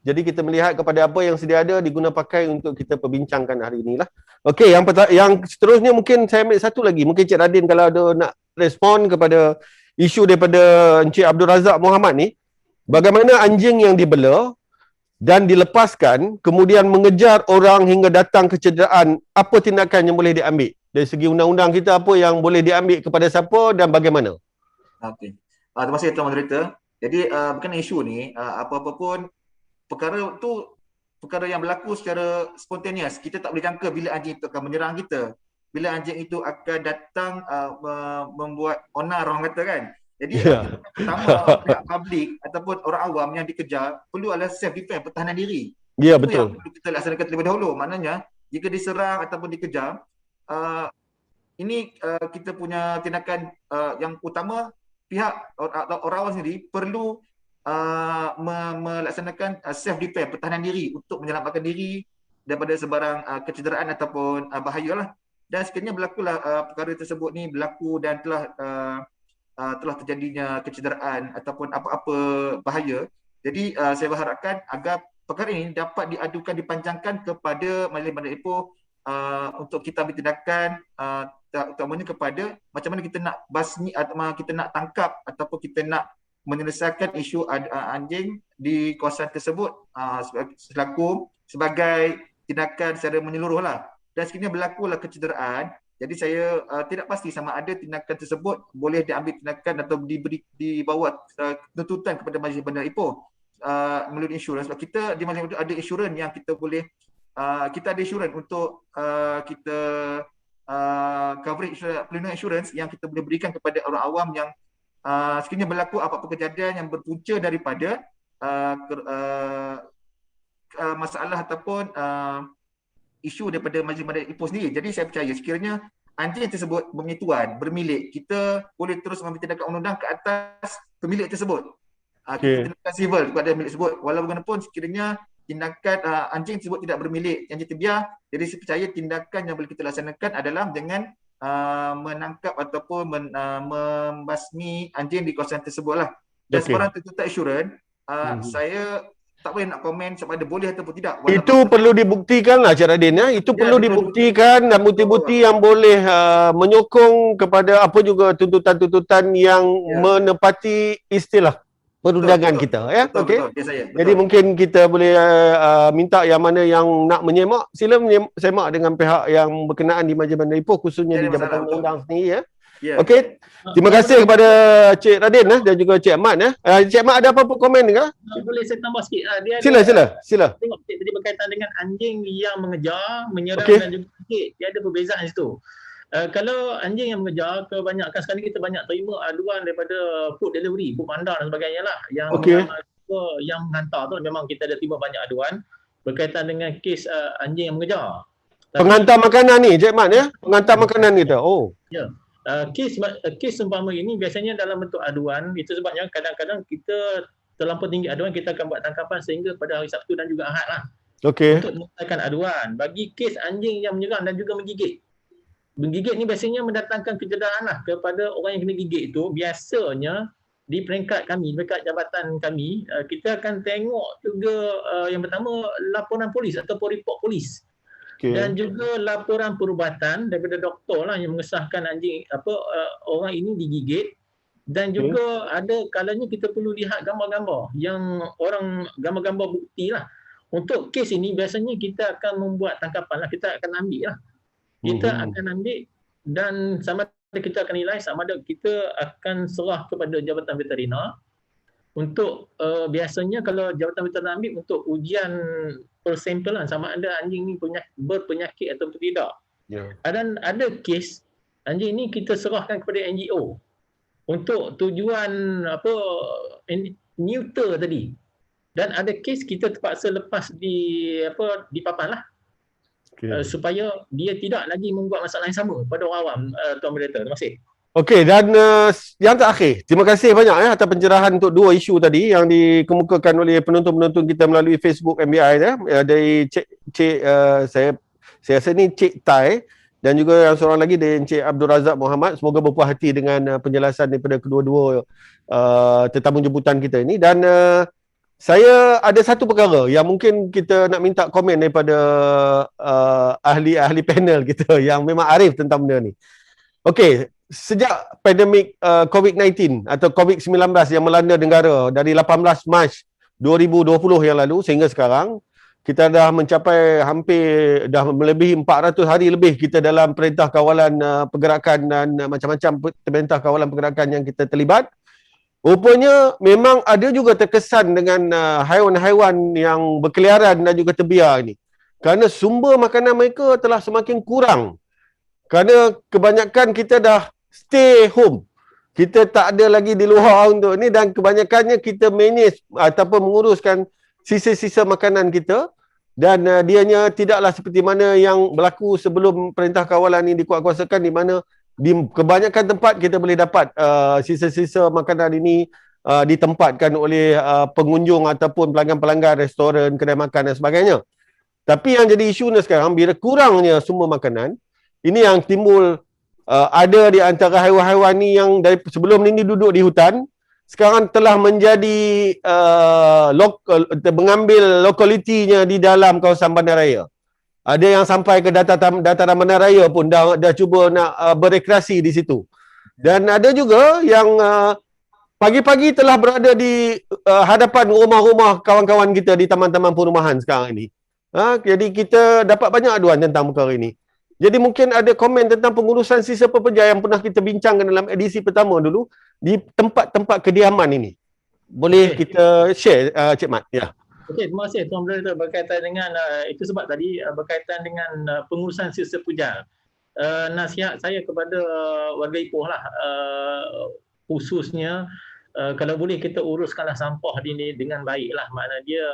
Jadi kita melihat kepada apa yang sedia ada diguna pakai untuk kita perbincangkan hari inilah. Okey, yang seterusnya mungkin saya ambil satu lagi. Mungkin Cik Radin kalau ada nak respon kepada isu daripada Encik Abdul Razak Muhammad ni, bagaimana anjing yang dibela dan dilepaskan kemudian mengejar orang hingga datang kecederaan, apa tindakan yang boleh diambil dari segi undang-undang kita, apa yang boleh diambil kepada siapa dan bagaimana? Okey. Terima kasih Tuan Moderator. Jadi berkenaan isu ni, apa-apa pun perkara tu perkara yang berlaku secara spontaneous. Kita tak boleh jangka bila anjing itu akan menyerang kita, bila anjing itu akan datang membuat onar, orang kata kan. Jadi pertama pihak publik ataupun orang awam yang dikejar perlu adalah self defense, pertahanan diri. Ya, betul. Itu yang perlu kita laksanakan terlebih dahulu. Maknanya jika diserang ataupun dikejar, ini kita punya tindakan yang utama, pihak orang awam sendiri perlu melaksanakan self defense, pertahanan diri untuk menyelamatkan diri daripada sebarang kecederaan ataupun bahayalah. Dan sekiranya berlakulah perkara tersebut ni berlaku dan telah terjadinya kecederaan ataupun apa-apa bahaya, jadi saya berharapkan agar perkara ini dapat diadukan, dipanjangkan kepada Majlis Bandar Ipoh untuk kita ambil tindakan, utamanya kepada macam mana kita nak basmi atau kita nak tangkap ataupun kita nak menyelesaikan isu anjing di kawasan tersebut sebagai tindakan secara menyeluruh lah. dan sekiranya berlakulah kecederaan, jadi saya tidak pasti sama ada tindakan tersebut boleh diambil tindakan atau dibawa tuntutan kepada Majlis Bandar Ipoh melalui insurans. Sebab kita di Majlis Bandar ada insurans yang kita boleh kita ada insurans untuk kita coverage pelindungan insurans yang kita boleh berikan kepada orang awam yang sekiranya berlaku apa-apa kejadian yang berpunca daripada masalah ataupun isu daripada Majlis Bandar Ipoh sendiri. Jadi saya percaya sekiranya anjing tersebut mempunyai tuan, bermilik, kita boleh terus mengambil tindakan undang-undang ke atas pemilik tersebut. Tindakan civil kepada pemilik tersebut. Walau bagaimanapun sekiranya tindakan anjing tersebut tidak bermilik anjing terbiar, jadi saya percaya tindakan yang boleh kita laksanakan adalah dengan menangkap ataupun membasmi anjing di kawasan tersebut lah. Dan sebarang tuntutan insurans, saya tak boleh nak komen sama ada boleh ataupun tidak. Itu perlu dibuktikan lah Cik Radin ya. Itu perlu dibuktikan dan bukti-bukti yang boleh menyokong kepada apa juga tuntutan-tuntutan yang menepati istilah perundangan kita ya. Okey. Jadi mungkin kita boleh minta yang mana yang nak menyemak, sila semak dengan pihak yang berkenaan di Majlis Bandar Ipoh, khususnya di Jabatan Undang-Undang sendiri ya. Okey. Terima kasih kepada Cik Radin dan juga Cik Ahmad ya. Cik Ahmad ada apa-apa komen ke? Boleh saya tambah sikit. Sila. Tengok tadi berkaitan dengan anjing yang mengejar, menyerang dan juga gigit. Dia ada perbezaan di situ. Kalau anjing yang mengejar, kebanyakan sekali kita banyak terima aduan daripada food delivery, food bandar dan sebagainya lah. Yang menghantar tu memang kita ada terima banyak aduan berkaitan dengan kes anjing yang mengejar. Pengantar makanan ni Cik Ahmad ya? Pengantar makanan kita. Ya. Kes seumpama ini biasanya dalam bentuk aduan. Itu sebabnya kadang-kadang kita terlampau tinggi aduan, kita akan buat tangkapan sehingga pada hari Sabtu dan juga Ahad lah. Untuk menyelesaikan aduan. Bagi kes anjing yang menyerang dan juga menggigit. Menggigit ni biasanya mendatangkan kecederaan lah kepada orang yang kena gigit itu. Biasanya di peringkat kami, dekat jabatan kami, kita akan tengok juga yang pertama laporan polis ataupun report polis. Dan juga laporan perubatan daripada doktor lah yang mengesahkan anjing orang ini digigit. Dan juga ada kalanya kita perlu lihat gambar-gambar yang gambar-gambar bukti lah. Untuk kes ini biasanya kita akan membuat tangkapan lah, kita akan ambil lah. Kita akan ambil dan sama ada kita akan nilai, sama ada kita akan serah kepada Jabatan Veterina untuk biasanya kalau Jabatan Veterina ambil untuk ujian persampelan sama ada anjing ni berpenyakit atau tidak. Dan ada kes anjing ni kita serahkan kepada NGO untuk tujuan neuter tadi. Dan ada kes kita terpaksa lepas di papan lah. Supaya dia tidak lagi membuat masalah yang sama pada orang awam. Tuan Moderator, terima kasih. Okey, dan yang terakhir, terima kasih banyak atas pencerahan untuk dua isu tadi yang dikemukakan oleh penonton-penonton kita melalui Facebook MBI dari saya rasa ni Cik Tai dan juga yang seorang lagi dari Encik Abdul Razak Muhammad. Semoga berpuas hati dengan penjelasan daripada kedua-dua tetamu jemputan kita ini. Dan saya ada satu perkara yang mungkin kita nak minta komen daripada ahli-ahli panel kita yang memang arif tentang benda ni. Okey, sejak pandemik COVID-19 atau COVID-19 yang melanda negara dari 18 Mac 2020 yang lalu sehingga sekarang, kita dah mencapai dah melebihi 400 hari lebih kita dalam perintah kawalan pergerakan dan macam-macam perintah kawalan pergerakan yang kita terlibat. Rupanya memang ada juga terkesan dengan haiwan-haiwan yang berkeliaran dan juga terbiar ini. Kerana sumber makanan mereka telah semakin kurang. Kerana kebanyakan kita dah stay home. Kita tak ada lagi di luar untuk ni dan kebanyakannya kita manage ataupun menguruskan sisa-sisa makanan kita dan dianya tidaklah seperti mana yang berlaku sebelum perintah kawalan ini dikuatkuasakan, di mana di kebanyakan tempat kita boleh dapat sisa-sisa makanan ini ditempatkan oleh pengunjung ataupun pelanggan-pelanggan restoran, kedai makan dan sebagainya. Tapi yang jadi isu ni sekarang, bila kurangnya sumber makanan, ini yang timbul ada di antara haiwan-haiwan ni yang dari sebelum ni duduk di hutan, sekarang telah menjadi mengambil lokalitinya di dalam kawasan bandaraya. Ada yang sampai ke dataran bandaraya pun dah cuba nak berekreasi di situ. Dan ada juga yang pagi-pagi telah berada di hadapan rumah-rumah kawan-kawan kita di taman-taman perumahan sekarang ini. Jadi kita dapat banyak aduan tentang perkara ini. Jadi mungkin ada komen tentang pengurusan sisa pekerja yang pernah kita bincangkan dalam edisi pertama dulu di tempat-tempat kediaman ini. Boleh kita share, Cik Mat? Ya. Okey, terima kasih Tuan Moderator berkaitan dengan itu sebab tadi berkaitan dengan pengurusan sisa pujal. Nasihat saya kepada warga Ipoh lah, khususnya kalau boleh kita uruskanlah sampah ini dengan baik lah. Makna dia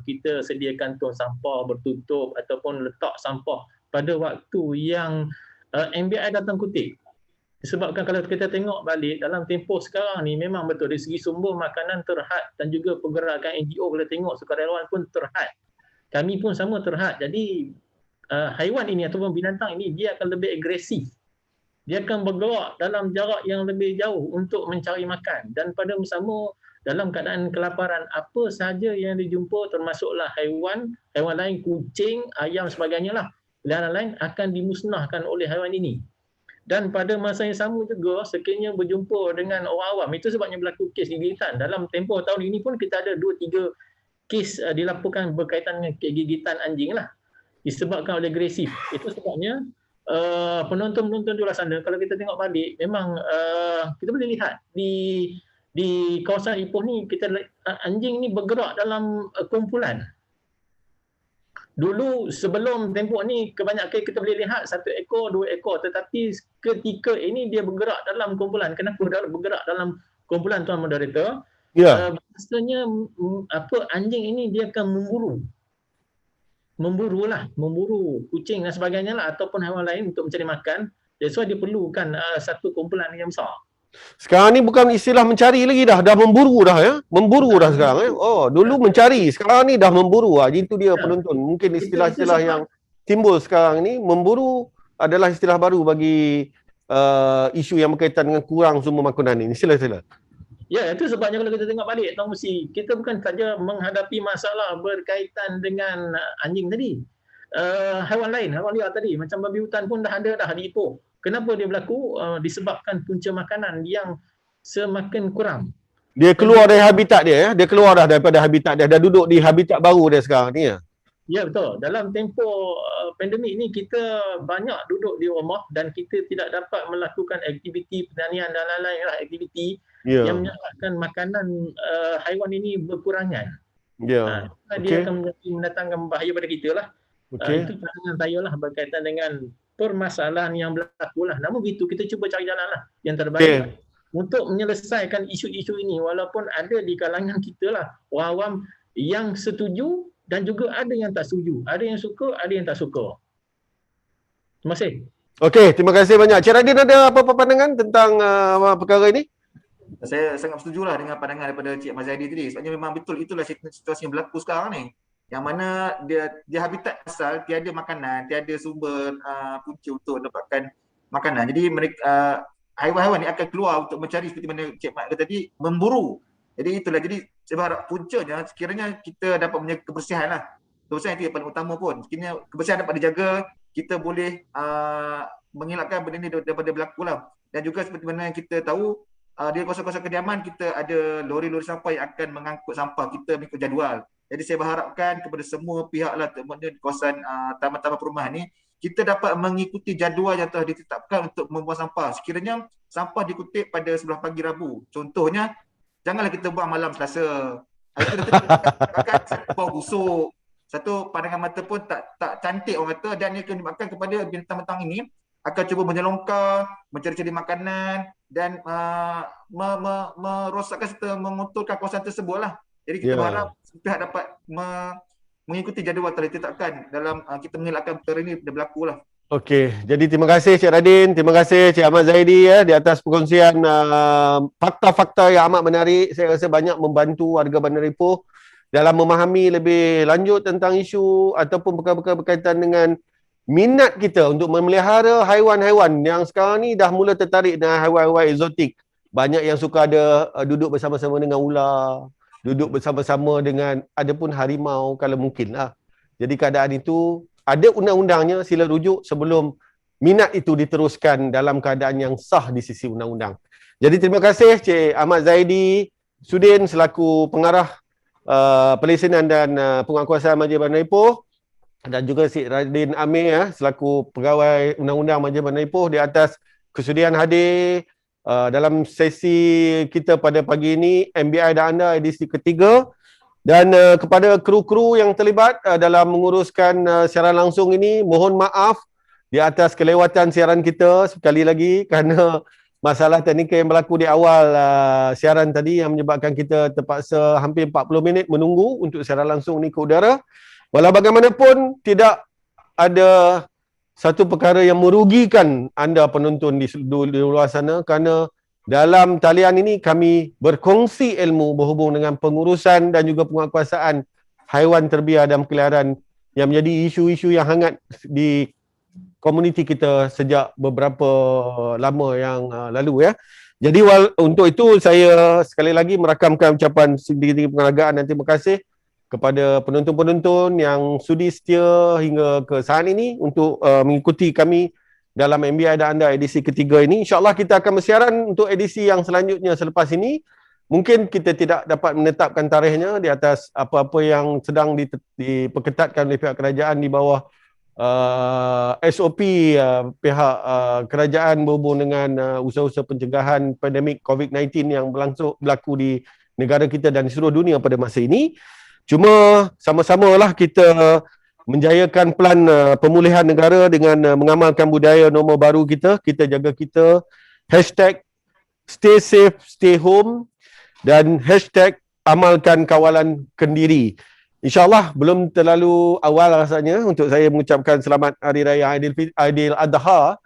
kita sediakan tong sampah bertutup ataupun letak sampah pada waktu yang MBI datang kutip. Disebabkan kalau kita tengok balik dalam tempoh sekarang ni memang betul dari segi sumber makanan terhad dan juga pergerakan NGO kalau tengok sukarelawan pun terhad. Kami pun sama terhad. Jadi haiwan ini ataupun binatang ini dia akan lebih agresif. Dia akan bergerak dalam jarak yang lebih jauh untuk mencari makan dan pada sama dalam keadaan kelaparan apa sahaja yang dijumpa termasuklah haiwan lain, kucing, ayam sebagainya lah. Lain-lain akan dimusnahkan oleh haiwan ini. Dan pada masa yang sama juga sekiranya berjumpa dengan orang awam, itu sebabnya berlaku kes gigitan. Dalam tempoh tahun ini pun kita ada 2-3 kes dilaporkan berkaitan dengan gigitan anjing lah. Disebabkan oleh agresif. Itu sebabnya penonton-penonton di luar sana kalau kita tengok balik memang kita boleh lihat di kawasan Ipoh ni kita anjing ni bergerak dalam kumpulan. Dulu sebelum tempoh ni kebanyakan kita boleh lihat 1 ekor, 2 ekor, tetapi ketika ini dia bergerak dalam kumpulan. Kenapa dia bergerak dalam kumpulan Tuan Moderator? Ya. Biasanya anjing ini dia akan memburu kucing dan sebagainya lah ataupun haiwan lain untuk mencari makan. That's why dia perlukan satu kumpulan yang besar. Sekarang ni bukan istilah mencari lagi dah memburu dah ya. Memburu dah sekarang ya. Oh, dulu mencari, sekarang ni dah memburu. Itu dia penonton. Mungkin istilah-istilah yang timbul sekarang ni, memburu adalah istilah baru bagi isu yang berkaitan dengan kurang sumber makanan ini. Sila-sila. Ya, itu sebabnya kalau kita tengok balik Tuan Musi, kita bukan saja menghadapi masalah berkaitan dengan anjing tadi. Haiwan lain, haiwan liar tadi macam babi hutan pun dah ada dah di Ipoh. Kenapa dia berlaku? Disebabkan punca makanan yang semakin kurang. Dia keluar dari habitat dia ya. Dia keluar dah daripada habitat dia. Dah duduk di habitat baru dia sekarang ni ya. Ya betul. Dalam tempoh pandemik ni kita banyak duduk di rumah dan kita tidak dapat melakukan aktiviti pertanian dan lain-lain lah aktiviti yang menyebabkan makanan haiwan ini berkurangan. Ya. Dia akan mendatangkan bahaya pada kita lah. Itu pandangan saya lah berkaitan dengan permasalahan yang berlaku lah. Namun begitu kita cuba cari jalan lah yang terbaik untuk menyelesaikan isu-isu ini walaupun ada di kalangan kita lah orang awam yang setuju dan juga ada yang tak setuju. Ada yang suka, ada yang tak suka. Terima kasih. Okey, terima kasih banyak. Cik Radin ada apa-apa pandangan tentang perkara ini? Saya sangat setuju lah dengan pandangan daripada Cik Mazaidi tadi. Sebabnya memang betul itulah situasi yang berlaku sekarang ni. Yang mana dia habitat asal, tiada makanan, tiada sumber punca untuk dapatkan makanan. Jadi mereka haiwan-haiwan ni akan keluar untuk mencari seperti mana Cik Mat kata tadi, memburu. Jadi itulah, jadi saya berharap puncanya sekiranya kita dapat menjaga kebersihan lah. Kebersihan itu yang paling utama pun. Sekiranya kebersihan dapat dijaga, kita boleh mengelakkan benda ni daripada berlaku lah. Dan juga seperti mana yang kita tahu, di kawasan-kawasan kediaman kita ada lori-lori sampah yang akan mengangkut sampah kita mengikut jadual. Jadi saya berharapkan kepada semua pihak lah, terutamanya di kawasan taman-taman perumahan ni, kita dapat mengikuti jadual yang telah ditetapkan untuk membuang sampah. Sekiranya sampah dikutip pada sebelah pagi Rabu. Contohnya, janganlah kita buang malam Selasa. Itu nanti akan bau busuk. Satu, pandangan mata pun tak cantik orang kata, dan ia akan menyebabkan kepada binatang-binatang ini akan cuba menyelongkar, mencari-cari makanan dan merosakkan serta mengotorkan kawasan tersebut lah. Jadi kita berharap pihak dapat mengikuti jadual telah ditetapkan dalam kita mengelakkan perkara ini berlaku lah. Okey, jadi terima kasih Cik Radin, terima kasih Cik Ahmad Zaidi di atas perkongsian fakta-fakta yang amat menarik. Saya rasa banyak membantu warga Bandar Ipoh dalam memahami lebih lanjut tentang isu ataupun perkara-perkara berkaitan dengan minat kita untuk memelihara haiwan-haiwan yang sekarang ni dah mula tertarik dengan haiwan-haiwan eksotik. Banyak yang suka ada duduk bersama-sama dengan ular, duduk bersama-sama dengan ada pun harimau kalau mungkin lah. Jadi keadaan itu ada undang-undangnya, sila rujuk sebelum minat itu diteruskan dalam keadaan yang sah di sisi undang-undang. Jadi terima kasih Cik Ahmad Zaidi Sudin selaku pengarah pelaksanaan dan penguatkuasaan Majlis Bandar Ipoh. dan juga Sik Radin Amir selaku pegawai undang-undang Majlis Bandar Ipoh di atas kesudian hadir dalam sesi kita pada pagi ini MBI dan anda edisi ketiga, dan kepada kru-kru yang terlibat dalam menguruskan siaran langsung ini, mohon maaf di atas kelewatan siaran kita sekali lagi kerana masalah teknikal yang berlaku di awal siaran tadi yang menyebabkan kita terpaksa hampir 40 minit menunggu untuk siaran langsung ni ke udara. Walau bagaimanapun tidak ada satu perkara yang merugikan anda penonton di luar sana, kerana dalam talian ini kami berkongsi ilmu berhubung dengan pengurusan dan juga penguatkuasaan haiwan terbiar dan peliharaan yang menjadi isu-isu yang hangat di komuniti kita sejak beberapa lama yang lalu ya. Jadi untuk itu saya sekali lagi merakamkan ucapan tinggi-tinggi penghargaan dan terima kasih kepada penonton-penonton yang sudi setia hingga ke saat ini untuk mengikuti kami dalam MBI dan anda edisi ketiga ini. InsyaAllah kita akan bersiaran untuk edisi yang selanjutnya selepas ini. Mungkin kita tidak dapat menetapkan tarikhnya di atas apa-apa yang sedang diperketatkan oleh pihak kerajaan di bawah SOP pihak kerajaan berhubung dengan usaha-usaha pencegahan pandemik COVID-19 yang berlaku di negara kita dan di seluruh dunia pada masa ini. Cuma sama-samalah kita menjayakan pelan pemulihan negara dengan mengamalkan budaya norma baru kita. Kita jaga kita. #stay safe, stay home dan #amalkan kawalan kendiri. InsyaAllah belum terlalu awal rasanya untuk saya mengucapkan selamat Hari Raya Aidil Adha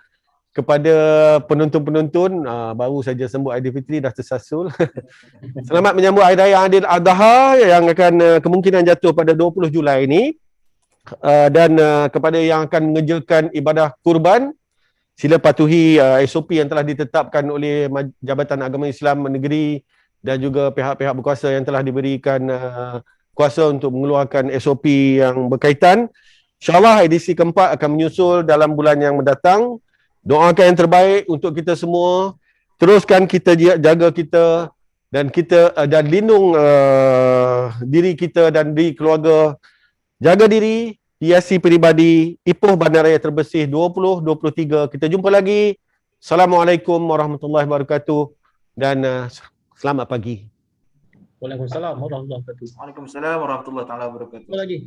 kepada penonton-penonton. Baru saja sambut Aidilfitri dah tersasul. Selamat menyambut Hari Raya Aidil Adha yang akan kemungkinan jatuh pada 20 Julai ini. Dan kepada yang akan mengerjakan ibadah kurban, sila patuhi SOP yang telah ditetapkan oleh Jabatan Agama Islam Negeri dan juga pihak-pihak berkuasa yang telah diberikan kuasa untuk mengeluarkan SOP yang berkaitan. InsyaAllah edisi keempat akan menyusul dalam bulan yang mendatang. Doakan yang terbaik untuk kita semua. Teruskan kita jaga kita dan lindung diri kita dan diri keluarga. Jaga diri, hiasi peribadi. Ipoh Bandaraya terbersih 2023. Kita jumpa lagi. Assalamualaikum warahmatullahi wabarakatuh dan selamat pagi. Waalaikumsalam warahmatullahi wabarakatuh. Waalaikumsalam warahmatullahi wabarakatuh. Apa lagi?